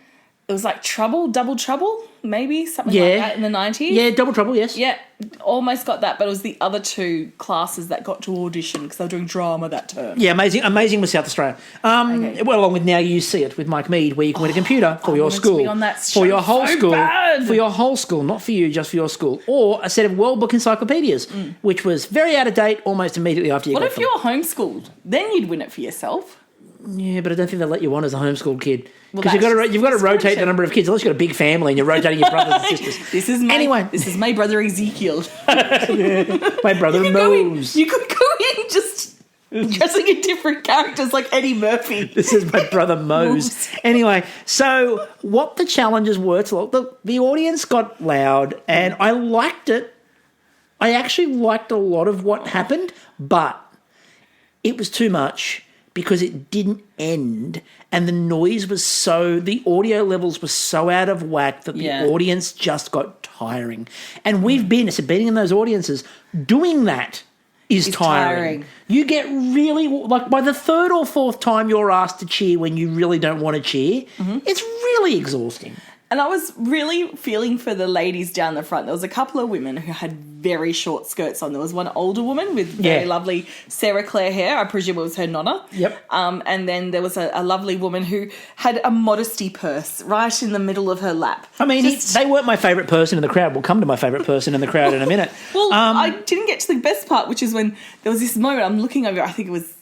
it was like Double Trouble, maybe something like that in the 90s. Yeah, Double Trouble, yes. Yeah, almost got that, but it was the other two classes that got to audition because they were doing drama that term. Yeah, Amazing was South Australia. Well, along with Now You See It with Mike Mead, where you can win a computer for your school. To be on that for your whole so school. bad. For your whole school, not for you, just for your school. Or a set of World Book encyclopedias, which was very out of date almost immediately after you got them. What if you were homeschooled? Then you'd win it for yourself. Yeah, but I don't think they'll let you on as a homeschooled kid. Well, Because you've got to rotate the number of kids. Unless you've got a big family and you're rotating your brothers and sisters. This is my brother Ezekiel. My brother Mose. You could go in just dressing in different characters like Eddie Murphy. This is my brother Mose. Anyway, so what the challenges were, the audience got loud and I liked it. I actually liked a lot of what happened, but it was too much because it didn't end and the noise was the audio levels were so out of whack that the audience just got tiring. And we've been in those audiences, doing that is tiring. You get really, like by the third or fourth time you're asked to cheer when you really don't want to cheer, it's really exhausting. And I was really feeling for the ladies down the front. There was a couple of women who had very short skirts on. There was one older woman with very lovely Sarah Clare hair. I presume it was her nonna. Yep. And then there was a lovely woman who had a modesty purse right in the middle of her lap. I mean, they weren't my favourite person in the crowd. We'll come to my favourite person in the crowd in a minute. Well, I didn't get to the best part, which is when there was this moment, I'm looking over, I think it was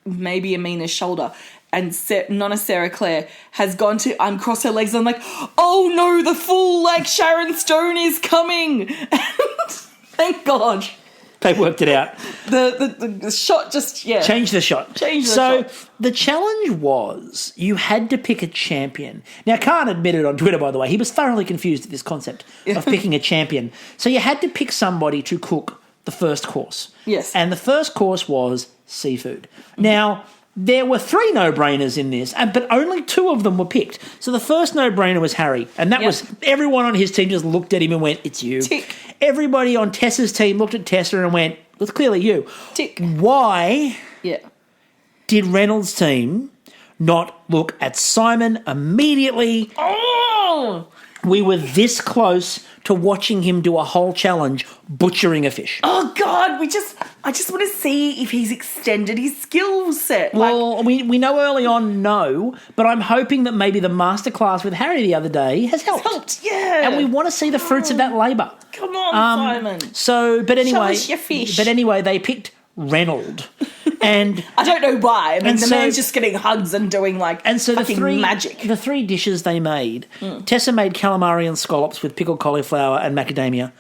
maybe Amina's shoulder, and Nonna Sarah Clare has gone to uncross her legs. And I'm like, oh no, the full like Sharon Stone is coming. Thank God. They worked it out. The shot just, Change the shot. So the challenge was you had to pick a champion. Now, Khanh admitted on Twitter, by the way, he was thoroughly confused at this concept of picking a champion. So you had to pick somebody to cook the first course. Yes. And the first course was seafood. Now, there were 3 no-brainers in this, but only 2 of them were picked. So the first no-brainer was Harry, and that was everyone on his team just looked at him and went, it's you. Tick. Everybody on Tessa's team looked at Tessa and went, it's clearly you. Tick. Why Yeah. did Reynolds' team not look at Simon immediately? Oh! We were this close to watching him do a whole challenge butchering a fish. Oh God, I just want to see if he's extended his skill set. Well, we know early on no, but I'm hoping that maybe the masterclass with Harry the other day has helped. Yeah. And we want to see the fruits of that labour. Come on, Simon. So, but anyway, Show us your fish. But anyway, they picked Reynolds. And I don't know why. I mean, the so- man's just getting hugs and doing fucking magic. The 3 dishes they made. Tessa made calamari and scallops with pickled cauliflower and macadamia.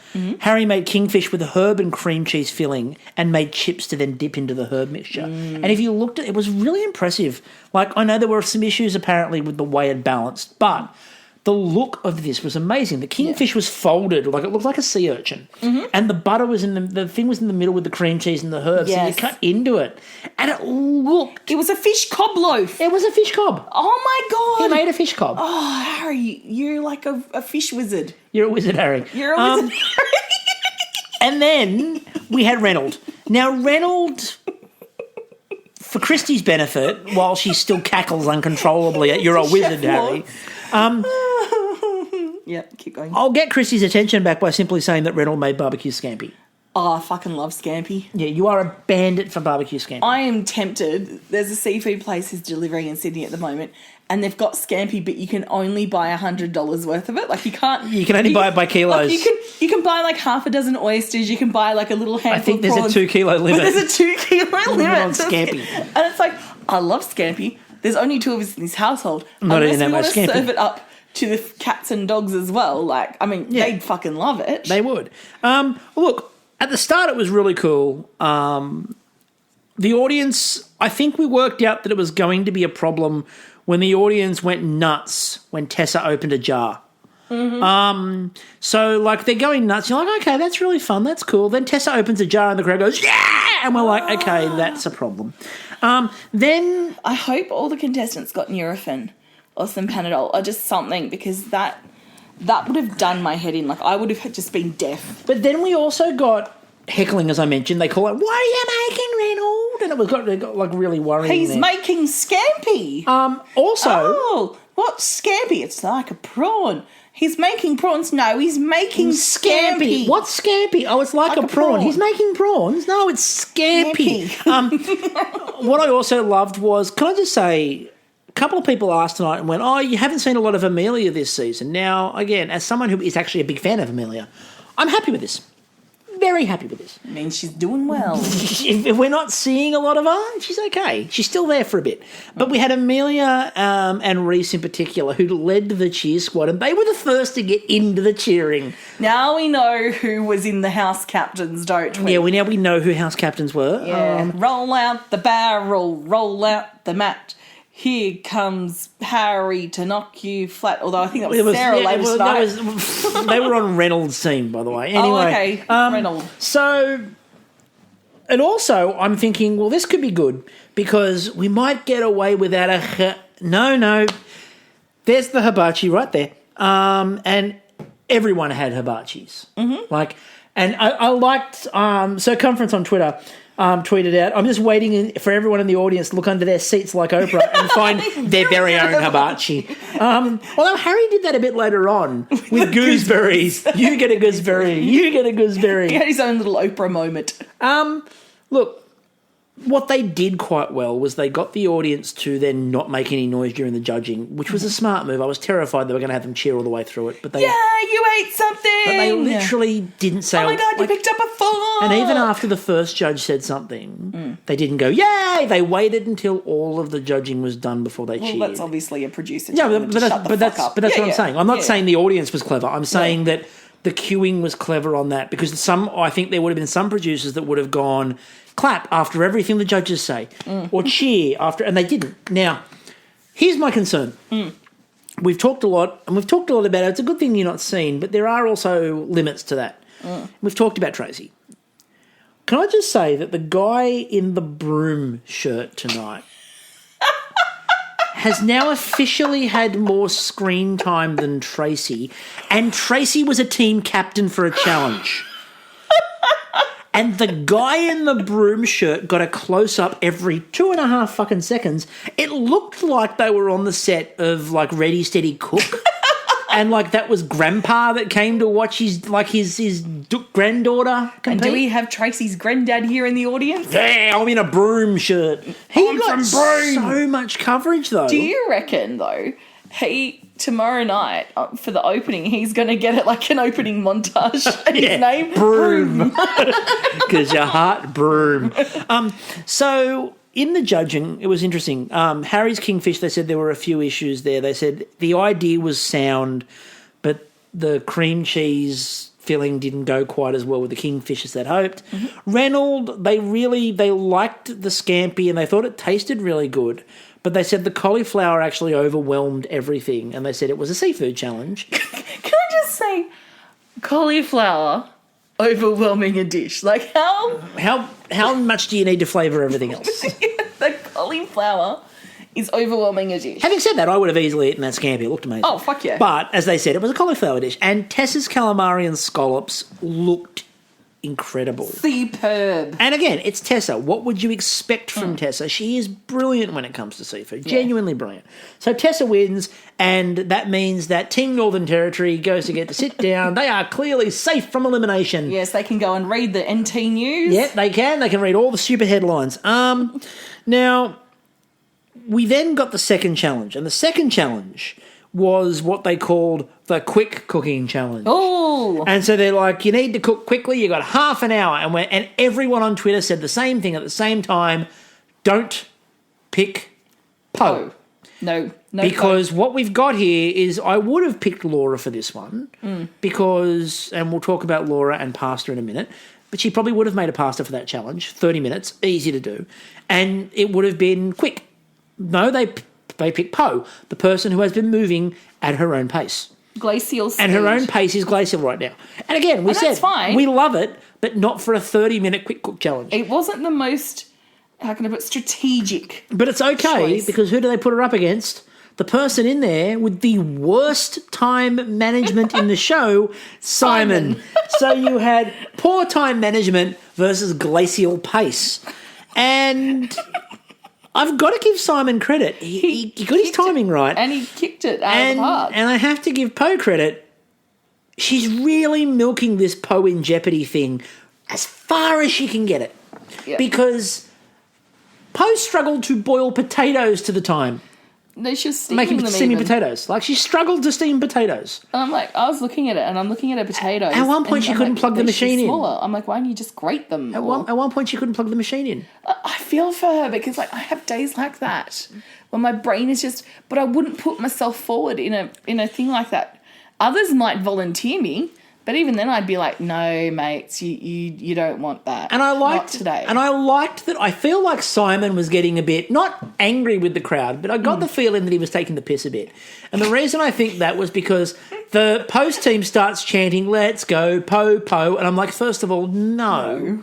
Harry made kingfish with a herb and cream cheese filling and made chips to then dip into the herb mixture. And if you looked at it, it was really impressive. Like, I know there were some issues apparently with the way it balanced, but the look of this was amazing. The kingfish was folded, like it looked like a sea urchin. And the butter was the thing was in the middle with the cream cheese and the herbs. Yes. So you cut into it. And it looked... It was a fish cob loaf. It was a fish cob. Oh my God. He made a fish cob. Oh, Harry, you're like a fish wizard. You're a wizard, Harry. You're a wizard, Harry. And then we had Reynolds. Now, Reynolds, for Kristie's benefit, while she still cackles uncontrollably at you're a wizard, Harry... Yeah, keep going. I'll get Kristie's attention back by simply saying that Reynolds made barbecue scampi. Oh, I fucking love scampi. Yeah, you are a bandit for barbecue scampi. I am tempted. There's a seafood place who's delivering in Sydney at the moment, and they've got scampi, but you can only buy $100 worth of it. Like you can't. You can only buy it by kilos. Like you can buy like half a dozen oysters. You can buy like a little handful. I think of there's prawns, a 2 kilo limit. But there's a 2 kilo limit on scampi. And it's like, I love scampi. There's only 2 of us in this household. Not Unless eating that we want much to scampi. serve it up to the cats and dogs as well. Like, I mean, they'd fucking love it. They would. Look, at the start it was really cool. The audience, I think we worked out that it was going to be a problem when the audience went nuts when Tessa opened a jar. So, like, they're going nuts. You're like, okay, that's really fun. That's cool. Then Tessa opens a jar and the crowd goes, yeah! And we're like, okay, that's a problem. Then... I hope all the contestants got Nurofen or some Panadol or just something, because that would have done my head in. Like, I would have just been deaf. But then we also got heckling, as I mentioned. They call it, what are you making, Reynolds? And it got like really worrying. He's making scampi. Also... Oh, What's scampi? It's like a prawn. He's making prawns. No, he's making scampi. What's scampi? Oh, it's like a prawn. He's making prawns. No, it's scampi. What I also loved was, can I just say, a couple of people asked tonight and went, oh, you haven't seen a lot of Amelia this season. Now, again, as someone who is actually a big fan of Amelia, I'm happy with this. Very happy with this. I mean, she's doing well. If we're not seeing a lot of her, she's okay. She's still there for a bit. But we had Amelia and Reese in particular who led the cheer squad, and they were the first to get into the cheering. Now we know who was in the house captains, don't we? Yeah, we know who house captains were. Yeah. Roll out the barrel, roll out the mat. Here comes Harry to knock you flat. Although I think that was Sarah later tonight. They were on Reynolds' team, by the way. Anyway, oh, okay. Reynolds. So, and also I'm thinking, well, this could be good because we might get away without no. There's the hibachi right there, and everyone had hibachis. Mm-hmm. And I liked. So Conference on Twitter. Tweeted out, I'm just waiting for everyone in the audience to look under their seats like Oprah and find their very own hibachi. Although Harry did that a bit later on with gooseberries. You get a gooseberry. You get a gooseberry. He had his own little Oprah moment. Look, what they did quite well was they got the audience to then not make any noise during the judging, which was a smart move. I was terrified they were going to have them cheer all the way through it. But they, you ate something! But they literally didn't say... Oh my God, you picked up a phone! And even after the first judge said something, they didn't go, yay! They waited until all of the judging was done before they cheered. Well, that's obviously a producer. Yeah, but that's what I'm saying. I'm not saying the audience was clever. I'm saying that the queuing was clever on that because I think there would have been some producers that would have gone... clap after everything the judges say, or cheer after, and they didn't. Now, here's my concern. We've talked a lot about it. It's a good thing you're not seen, but there are also limits to that. We've talked about Tracy. Can I just say that the guy in the broom shirt tonight has now officially had more screen time than Tracy, and Tracy was a team captain for a challenge. And the guy in the broom shirt got a close-up every 2.5 fucking seconds. It looked like they were on the set of, Ready, Steady, Cook. And, that was Grandpa that came to watch his granddaughter compete. And do we have Tracy's granddad here in the audience? Yeah, I'm in a broom shirt. He got so much coverage, though. Do you reckon, though, tomorrow night for the opening, he's going to get it like an opening montage. And his name? Broom. Because your heart, broom. So in the judging, it was interesting. Harry's Kingfish, they said there were a few issues there. They said the idea was sound, but the cream cheese filling didn't go quite as well with the Kingfish as they'd hoped. Reynolds, they liked the scampi and they thought it tasted really good. But they said the cauliflower actually overwhelmed everything, and they said it was a seafood challenge. Can I just say, cauliflower overwhelming a dish? How much do you need to flavour everything else? The cauliflower is overwhelming a dish. Having said that, I would have easily eaten that scampi. It looked amazing. Oh, fuck yeah. But, as they said, it was a cauliflower dish. And Tessa's calamari and scallops looked incredible. Superb. And again, it's Tessa. What would you expect from Tessa? She is brilliant when it comes to seafood. Genuinely brilliant. So Tessa wins, and that means that Team Northern Territory goes to get to sit down. They are clearly safe from elimination. Yes, they can go and read the NT News. Yeah, they can. They can read all the stupid headlines. Now, we then got the second challenge, and the second challenge was what they called the quick cooking challenge. Oh! And so they're like, you need to cook quickly, you got half an hour. And everyone on Twitter said the same thing at the same time, don't pick Po. No. Because what we've got here is I would have picked Laura for this one because, and we'll talk about Laura and pasta in a minute, but she probably would have made a pasta for that challenge, 30 minutes, easy to do, and it would have been quick. No, they pick Po, the person who has been moving at her own pace. Glacial speed. And her own pace is glacial right now. And again, we said fine. We love it, but not for a 30-minute quick cook challenge. It wasn't the most, how can I put, strategic. But it's okay choice. Because who do they put her up against? The person in there with the worst time management in the show, Simon. So you had poor time management versus glacial pace. And I've got to give Simon credit. He got his timing right. And he kicked it out of the park. And I have to give Poe credit. She's really milking this Poe in jeopardy thing as far as she can get it. Yeah. Because Poe struggled to boil potatoes to the time. No, she was steaming them steaming even. potatoes. Like, she struggled to steam potatoes. And I'm like, I was looking at it, and I'm looking at her potatoes. At one point, she couldn't plug the machine in. I'm like, why don't you just grate them? At one point, she couldn't plug the machine in. I feel for her because, like, I have days like that when my brain is just. But I wouldn't put myself forward in a thing like that. Others might volunteer me, but even then, I'd be like, no, mates, you don't want that. And I liked Not today. And I liked that. I feel like Simon was getting a bit not angry with the crowd, but I got the feeling that he was taking the piss a bit. And the reason I think that was because the post team starts chanting, "Let's go, Poe, Poe," and I'm like, first of all, no.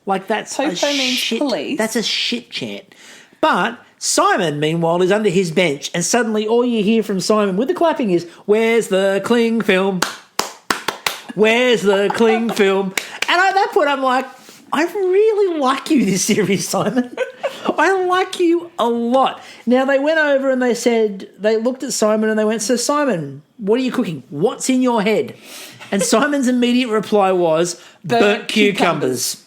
Like, that's Poe a means shit. police. That's a shit chant. But Simon, meanwhile, is under his bench, and suddenly all you hear from Simon with the clapping is, "Where's the cling film? Where's the cling film?" And at that point, I'm like, I really like you this series, Simon. I like you a lot. Now, they went over and they looked at Simon and they went, "So, Simon, what are you cooking? What's in your head?" And Simon's immediate reply was, burnt cucumbers.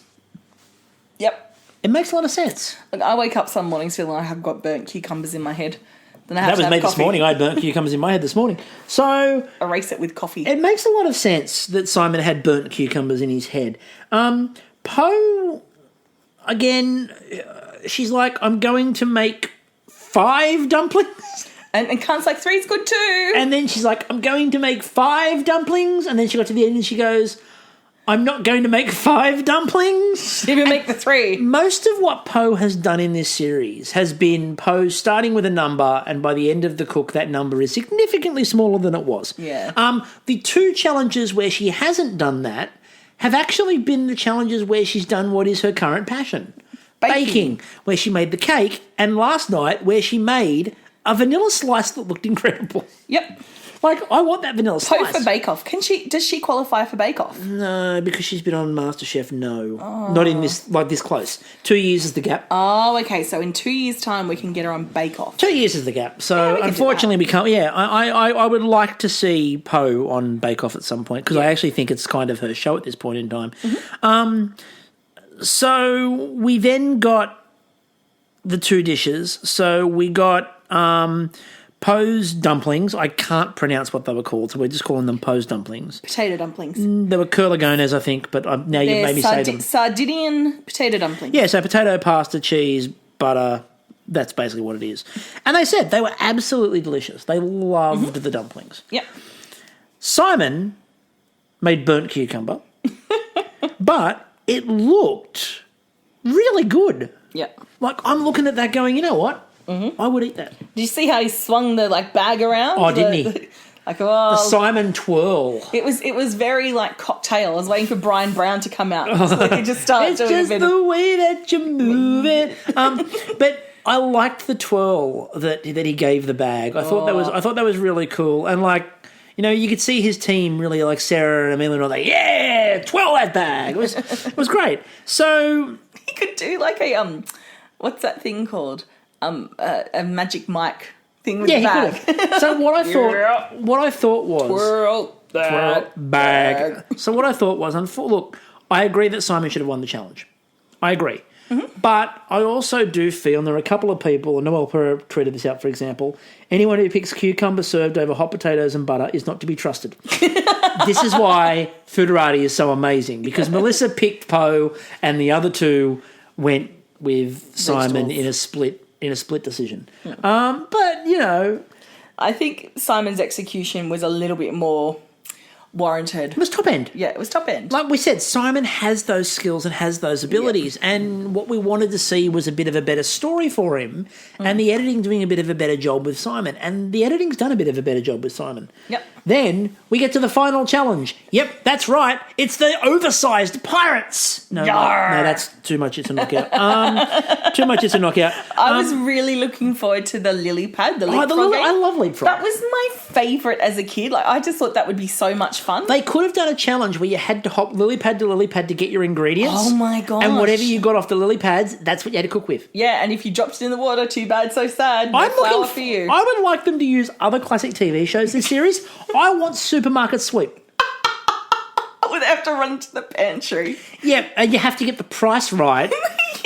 Yep. It makes a lot of sense. Like, I wake up some mornings feeling like I've got burnt cucumbers in my head. Then I have That to was have me coffee. this morning. I had burnt cucumbers in my head this morning. So Erase it with coffee. it makes a lot of sense that Simon had burnt cucumbers in his head. Poe, again, she's like, "I'm going to make 5 dumplings." And Khann's like, 3's good too. And then she's like, "I'm going to make 5 dumplings." And then she got to the end and she goes, "I'm not going to make 5 dumplings." Even make the 3. Most of what Poe has done in this series has been Poe starting with a number, and by the end of the cook, that number is significantly smaller than it was. Yeah. The 2 challenges where she hasn't done that have actually been the challenges where she's done what is her current passion. Baking, where she made the cake, and last night where she made a vanilla slice that looked incredible. Yep. Like, I want that vanilla Poe slice. for Bake Off. Does she qualify for Bake Off? No, because she's been on Masterchef, no. Not in this, like, this close. 2 years is the gap. Oh, okay. So in 2 years' time, we can get her on Bake Off. 2 years is the gap. So, Yeah, we can do unfortunately, we can't. Yeah, I would like to see Poe on Bake Off at some point, because I actually think it's kind of her show at this point in time. So, we then got the 2 dishes. So, we got Poe's dumplings. I can't pronounce what they were called, so we're just calling them Poe's dumplings. Potato dumplings. They were curligones, I think, but now you made me say them. Sardinian potato dumplings. Yeah, so potato, pasta, cheese, butter. That's basically what it is. And they said they were absolutely delicious. They loved the dumplings. Yep. Simon made burnt cucumber, but it looked really good. Yep. Like, I'm looking at that going, you know what? I would eat that. Did you see how he swung the bag around? Oh, didn't he? Like, The Simon twirl. It was very like cocktail. I was waiting for Brian Brown to come out. So he just started It's doing just a bit the way that you move it. But I liked the twirl that he gave the bag. I thought that was really cool. And like, you know, you could see his team really, like Sarah and Amelia, were like, "Yeah, twirl that bag." It was great. So he could do like a what's that thing called? A Magic Mike thing with the he bag. could have. So what I thought was Twirl twirl bag. So what I thought was, look, I agree that Simon should have won the challenge. I agree. But I also do feel, and there are a couple of people, and Noel Pera tweeted this out, for example, anyone who picks cucumber served over hot potatoes and butter is not to be trusted. This is why Foodorati is so amazing, because Melissa picked Poe and the other 2 went with Simon in a split decision. But, you know, I think Simon's execution was a little bit more warranted. it was top end. Yeah, it was top end. Like we said, Simon has those skills and has those abilities, and what we wanted to see was a bit of a better story for him, and the editing doing a bit of a better job with Simon, and the editing's done a bit of a better job with Simon. Yep. Then we get to the final challenge. Yep, that's right. It's the Oversized Pirates. No, that's too much. It's a knockout. Too much. It's a knockout. I was really looking forward to the lily pad, the leapfrog. I love leapfrog. That was my favourite as a kid. Like, I just thought that would be so much fun. They could have done a challenge where you had to hop lily pad to lily pad to get your ingredients. Oh my gosh. And whatever you got off the lily pads, that's what you had to cook with. Yeah, and if you dropped it in the water, too bad, so sad. No flour for you. I would like them to use other classic TV shows this series. I want Supermarket Sweep. Would have to run to the pantry. Yeah, and you have to get the price right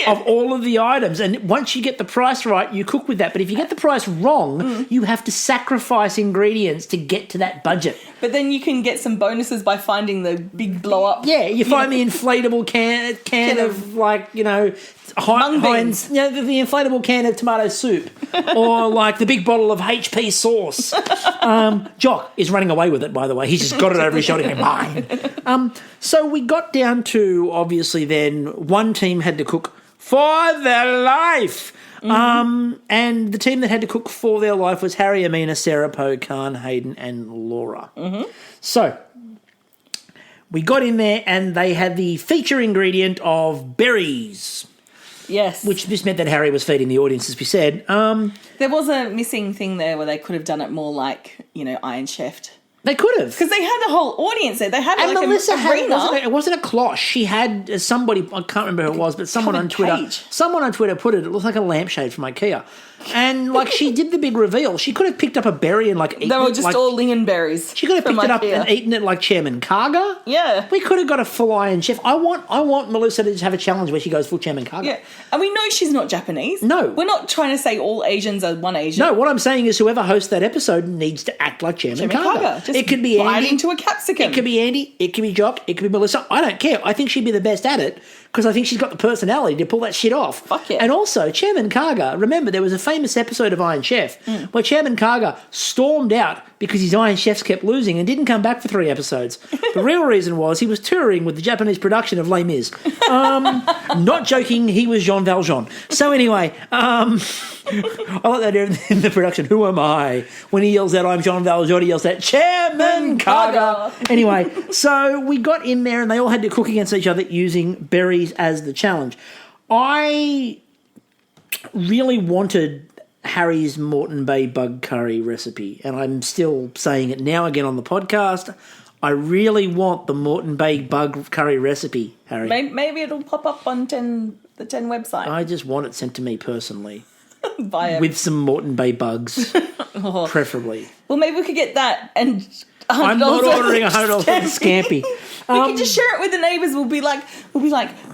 of all of the items. And once you get the price right, you cook with that. But if you get the price wrong, you have to sacrifice ingredients to get to that budget. But then you can get some bonuses by finding the big blow up. Yeah, you find the inflatable can of like, Heinz, the inflatable can of tomato soup, or like the big bottle of HP sauce. Jock is running away with it, by the way. He's just got it over his shoulder going, mine. So we got down to, obviously then, one team had to cook for their life. And the team that had to cook for their life was Harry, Amina, Sarah, Poe, Khanh, Hayden and Laura. So we got in there and they had the feature ingredient of berries. Yes. Which this meant that Harry was feeding the audience, as we said. There was a missing thing there where they could have done it more like, Iron Chef'd. They could have. Because they had a whole audience there. They had and like Melissa a arena. It wasn't a cloche. She had somebody, I can't remember who it was, but someone on Covered Twitter put it looked like a lampshade from IKEA. And like she did the big reveal. She could have picked up a berry and like eaten it. They were just all lingonberries. She could have picked it up and eaten it like Chairman Karga. Yeah. We could have got a full Iron Chef. I want Melissa to just have a challenge where she goes full Chairman Karga. Yeah. And we know she's not Japanese. No. We're not trying to say all Asians are one Asian. No, what I'm saying is whoever hosts that episode needs to act like Chairman Karga. Just it could be bite Andy. into a capsicum. It could be Andy. It could be Jock. It could be Melissa. I don't care. I think she'd be the best at it because I think she's got the personality to pull that shit off. Fuck yeah. And also, Chairman Karga, remember there was a famous episode of Iron Chef where Chairman Karga stormed out because his Iron Chefs kept losing and didn't come back for 3 episodes. The real reason was he was touring with the Japanese production of Les Mis. Not joking, he was Jean Valjean. So anyway, I like that in the production. Who am I? When he yells out, I'm Jean Valjean, he yells out, Chairman Karga. Anyway, so we got in there and they all had to cook against each other using berries as the challenge. I really wanted Harry's Moreton Bay bug curry recipe, and I'm still saying it now again on the podcast. I really want the Moreton Bay bug curry recipe, Harry. Maybe it'll pop up on the 10 website. I just want it sent to me personally. With some Moreton Bay bugs, preferably. Well, maybe we could get that and $100 I'm not ordering $100 for the scampi. We can just share it with the neighbours. We'll be like,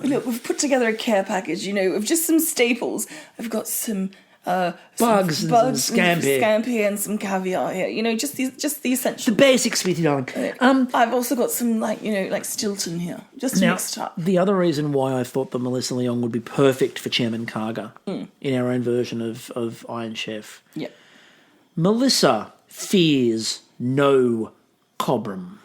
look, we've put together a care package, of just some staples. I've got some bugs, and some scampi and some caviar here. Just the essentials. The basics, sweetie darling. I've also got some like Stilton here, just mixed up. The other reason why I thought that Melissa Leong would be perfect for Chairman Karga in our own version of Iron Chef. Yeah. Melissa fears no cobram.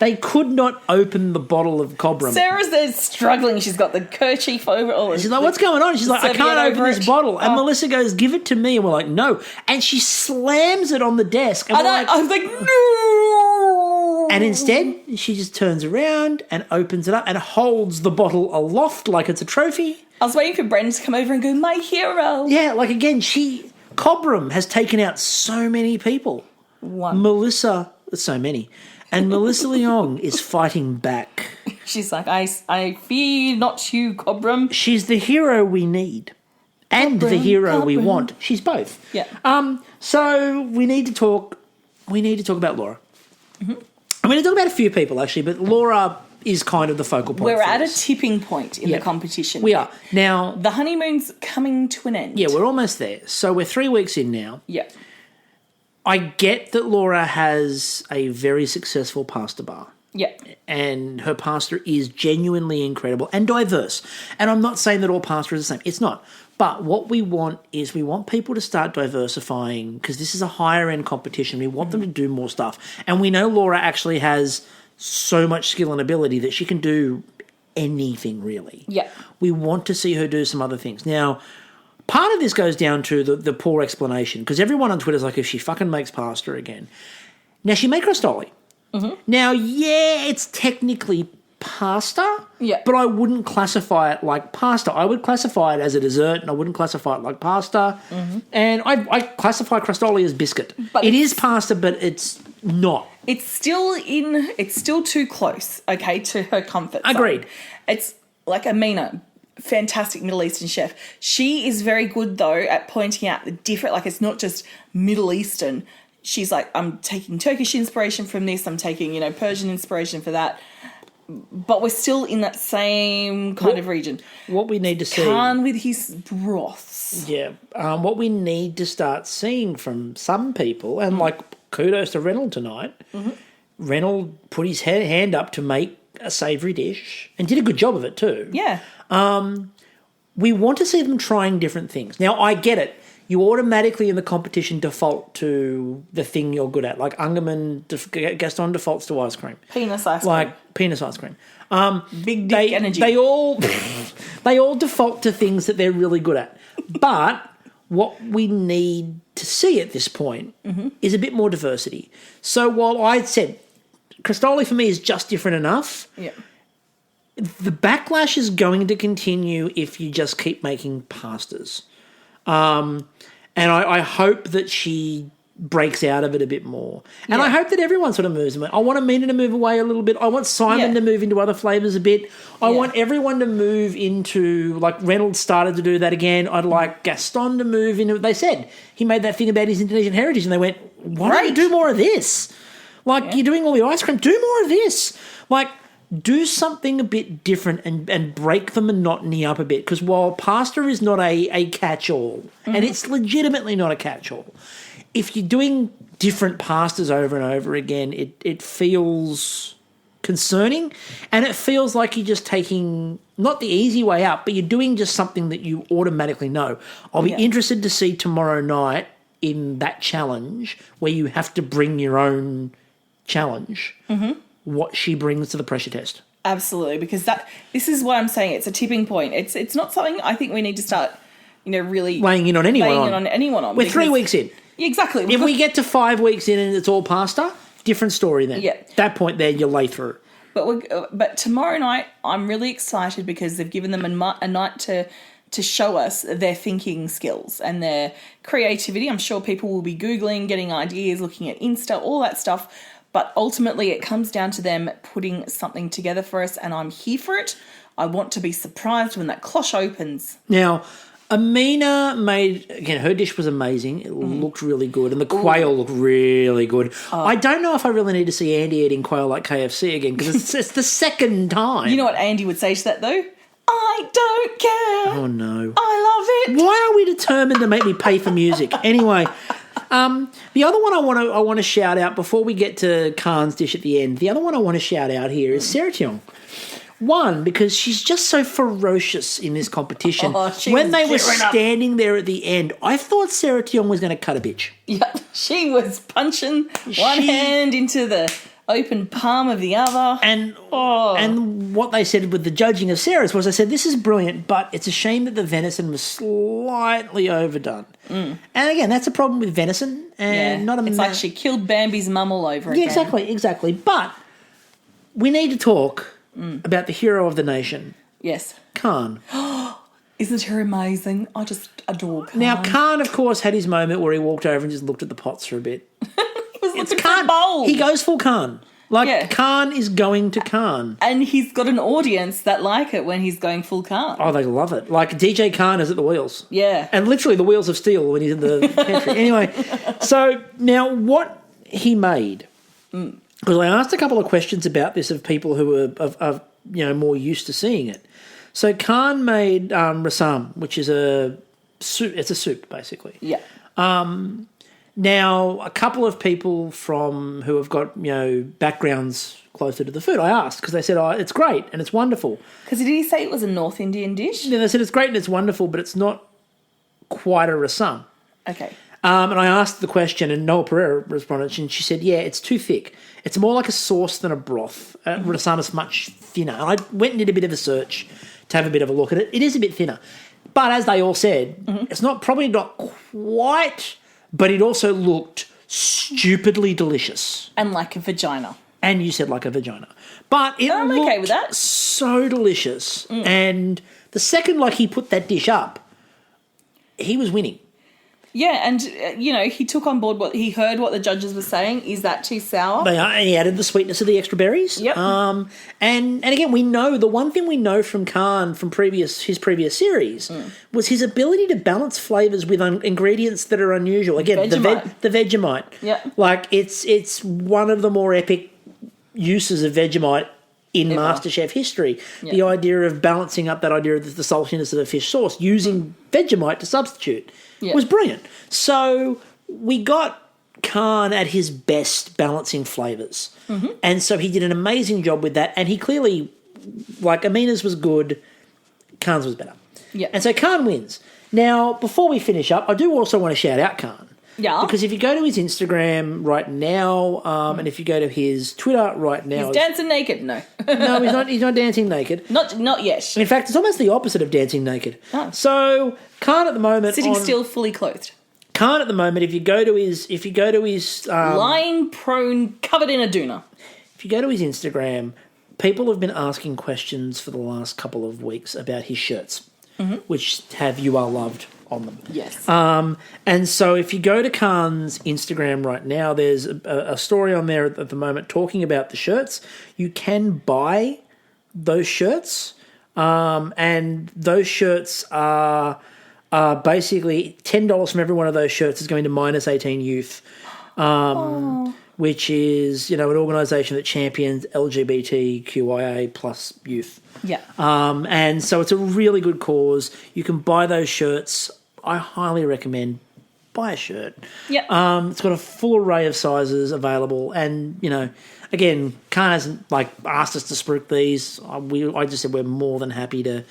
They could not open the bottle of cobram. Sarah's there struggling. She's got the kerchief over it all. She's like, what's going on? She's like, I can't open this bottle. And Melissa goes, give it to me. And we're like, no. And she slams it on the desk. And I was like, no. And instead, she just turns around and opens it up and holds the bottle aloft like it's a trophy. I was waiting for Brendan to come over and go, my hero. Yeah, like again, cobram has taken out so many people. Melissa, so many. And Melissa Leong is fighting back. She's like, I fear not you, Cobram. She's the hero we need. And the hero we want. She's both. Yeah. So we need to talk about Laura. Mm-hmm. I'm going to talk about a few people actually, but Laura is kind of the focal point. We're at a tipping point in the competition. We are. Now the honeymoon's coming to an end. Yeah, we're almost there. So we're 3 weeks in now. Yeah. I get that Laura has a very successful pasta bar. Yeah. And her pasta is genuinely incredible and diverse. And I'm not saying that all pasta is the same. It's not. But what we want is we want people to start diversifying because this is a higher end competition. We want them to do more stuff. And we know Laura actually has so much skill and ability that she can do anything really. Yeah. We want to see her do some other things. Now, part of this goes down to the poor explanation because everyone on Twitter is like, if she fucking makes pasta again. Now, she made crostoli. Mm-hmm. Now, yeah, it's technically pasta, but I wouldn't classify it like pasta. I would classify it as a dessert and I wouldn't classify it like pasta. Mm-hmm. And I classify crostoli as biscuit. But it is pasta, but it's not It's still too close, okay, to her comfort zone. Agreed. It's like Amina, fantastic Middle Eastern chef. She is very good, though, at pointing out the different, like it's not just Middle Eastern. She's like, I'm taking Turkish inspiration from this, I'm taking, Persian inspiration for that. But we're still in that same kind of region. What we need to see... Khanh with his broths. Yeah. What we need to start seeing from some people, and like kudos to Reynolds tonight, Reynolds put his hand up to make a savoury dish and did a good job of it too. Yeah. We want to see them trying different things. Now, I get it. You automatically in the competition default to the thing you're good at. Like Gaston defaults to ice cream. Penis ice cream. Like penis ice cream. Big dick energy. They all default to things that they're really good at. But what we need to see at this point is a bit more diversity. So while I said Crostoli for me is just different enough, the backlash is going to continue if you just keep making pastas. And I hope that she breaks out of it a bit more. And I hope that everyone sort of moves. I want Amina to move away a little bit. I want Simon to move into other flavours a bit. I want everyone to move into, like Reynolds started to do that again. I'd like Gaston to move into, they said, he made that thing about his Indonesian heritage and they went, why don't you do more of this? Like, you're doing all the ice cream, do more of this. Like, do something a bit different and break the monotony up a bit. Because while pasta is not a catch-all, and it's legitimately not a catch-all, if you're doing different pastas over and over again, it feels concerning, and it feels like you're just taking, not the easy way out, but you're doing just something that you automatically know. I'll be interested to see tomorrow night in that challenge where you have to bring your own challenge, what she brings to the pressure test. Absolutely, because this is what I'm saying. It's a tipping point. It's not something I think we need to start, really weighing in on anyone. We're 3 weeks in. Exactly. If we get to 5 weeks in and it's all pasta, different story then. Yeah. That point there, you lay through. But tomorrow night, I'm really excited because they've given them a night to show us their thinking skills and their creativity. I'm sure people will be Googling, getting ideas, looking at Insta, all that stuff. But ultimately, it comes down to them putting something together for us, and I'm here for it. I want to be surprised when that cloche opens. Now, Amina made, again, her dish was amazing. It looked really good, and the quail looked really good. I don't know if I really need to see Andy eating quail like KFC again, because it's the second time. You know what Andy would say to that, though? I don't care. Oh, no. I love it. Why are we determined to make me pay for music? Anyway, the other one I want to shout out before we get to Khan's dish at the end, the other one I want to shout out here is Sarah Tiong. One, because she's just so ferocious in this competition. When they were standing there at the end, I thought Sarah Tiong was going to cut a bitch. Yeah, she was punching one hand into the open palm of the other. And what they said with the judging of Sarah's was, they said, this is brilliant, but it's a shame that the venison was slightly overdone. And again, that's a problem with venison. And not a it's like she killed Bambi's mum all over again. Yeah, exactly. But we need to talk about the hero of the nation. Yes. Khanh. Isn't her amazing? I just adore Khanh. Now, Khanh, of course, had his moment where he walked over and just looked at the pots for a bit. He was looking for a bowl. He goes full Khanh. Khanh is going to Khanh. And he's got an audience that like it when he's going full Khanh. Oh, they love it. Like DJ Khanh is at the wheels. Yeah. And literally the wheels of steel when he's in the pantry. Anyway, so now what he made, because I asked a couple of questions about this of people who are more used to seeing it. So Khanh made rasam, which is a soup. It's a soup, basically. Yeah. Now, a couple of people who have got, backgrounds closer to the food, I asked, because they said, it's great and it's wonderful. Because did he say it was a North Indian dish? Yeah, they said it's great and it's wonderful, but it's not quite a rasam. Okay. And I asked the question, and Noah Pereira responded, and she said, yeah, it's too thick. It's more like a sauce than a broth. Rasam is much thinner. And I went and did a bit of a search to have a bit of a look at it. It is a bit thinner. But as they all said, it's probably not quite... But it also looked stupidly delicious. And like a vagina. And you said like a vagina. But it I'm looked okay with that. So delicious. And the second, he put that dish up, he was winning. Yeah, and, he took on board he heard what the judges were saying. Is that too sour? They are, and he added the sweetness of the extra berries. Yep. And again, we know the one thing we know from Khanh from his previous series was his ability to balance flavours with ingredients that are unusual. Again, Vegemite. the Vegemite. Yeah. Like it's one of the more epic uses of Vegemite in Ever. MasterChef history. Yeah. The idea of balancing up that idea of the saltiness of a fish sauce using Vegemite to substitute was brilliant. So we got Khanh at his best balancing flavours. Mm-hmm. And so he did an amazing job with that. And he clearly, like Amina's was good, Khan's was better. Yeah. And so Khanh wins. Now, before we finish up, I do also want to shout out Khanh. Yeah. Because if you go to his Instagram right now, and if you go to his Twitter right now... He's dancing naked? No. No, he's not dancing naked. Not yet. In fact, it's almost the opposite of dancing naked. Oh. So Khanh at the moment... Sitting still, fully clothed. Khanh at the moment, if you go to his... Lying prone, covered in a doona. If you go to his Instagram, people have been asking questions for the last couple of weeks about his shirts, which have "You Are Loved" on them. Yes. And so if you go to Khan's Instagram right now, there's a story on there at the moment talking about the shirts. You can buy those shirts, and those shirts are basically $10 from every one of those shirts is going to -18 Youth, which is, an organisation that champions LGBTQIA plus youth. Yeah. And so it's a really good cause. You can buy those shirts. I highly recommend buy a shirt. Yeah. It's got a full array of sizes available, and again, Khanh hasn't asked us to spruik these. I just said we're more than happy to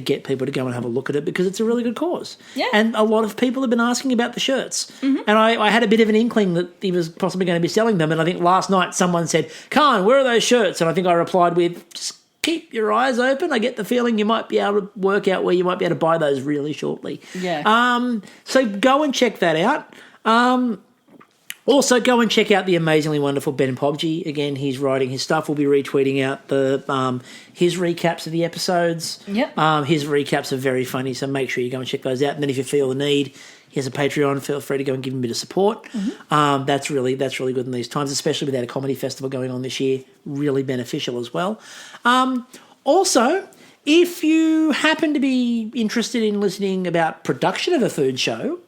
get people to go and have a look at it because it's a really good cause. Yeah. And a lot of people have been asking about the shirts. Mm-hmm. And I had a bit of an inkling that he was possibly going to be selling them, and I think last night someone said, Khanh, where are those shirts? And I think I replied with, just keep your eyes open. I get the feeling you might be able to work out where you might be able to buy those really shortly. Yeah. So go and check that out. Also, go and check out the amazingly wonderful Ben Pobji. Again, he's writing his stuff. We'll be retweeting out his recaps of the episodes. Yep. His recaps are very funny, so make sure you go and check those out. And then if you feel the need, he has a Patreon. Feel free to go and give him a bit of support. Mm-hmm. That's really good in these times, especially without a comedy festival going on this year. Really beneficial as well. Also, if you happen to be interested in listening about production of a food show,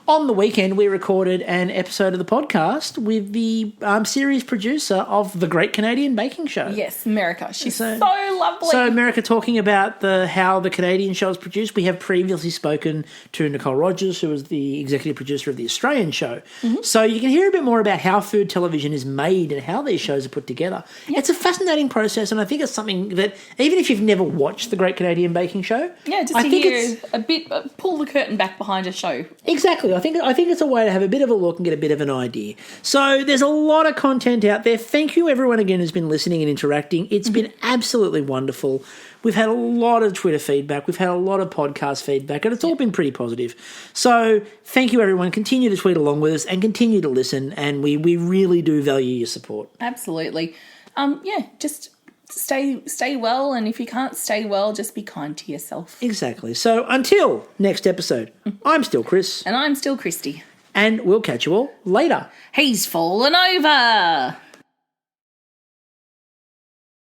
on the weekend, we recorded an episode of the podcast with the series producer of The Great Canadian Baking Show. Yes, America. She's so lovely. So America, talking about how the Canadian show is produced. We have previously spoken to Nicole Rogers, who was the executive producer of the Australian show. Mm-hmm. So you can hear a bit more about how food television is made and how these shows are put together. Yep. It's a fascinating process, and I think it's something that, even if you've never watched The Great Canadian Baking Show... Yeah, just to hear a bit, pull the curtain back behind a show. Exactly. I think it's a way to have a bit of a look and get a bit of an idea. So there's a lot of content out there. Thank you everyone again who's been listening and interacting. It's been absolutely wonderful. We've had a lot of Twitter feedback. We've had a lot of podcast feedback, and it's all been pretty positive. So thank you everyone. Continue to tweet along with us and continue to listen, and we really do value your support. Absolutely. Just stay well, and if you can't stay well, just be kind to yourself. Exactly. So until next episode, I'm still Chris. And I'm still Kristie. And we'll catch you all later. He's fallen over.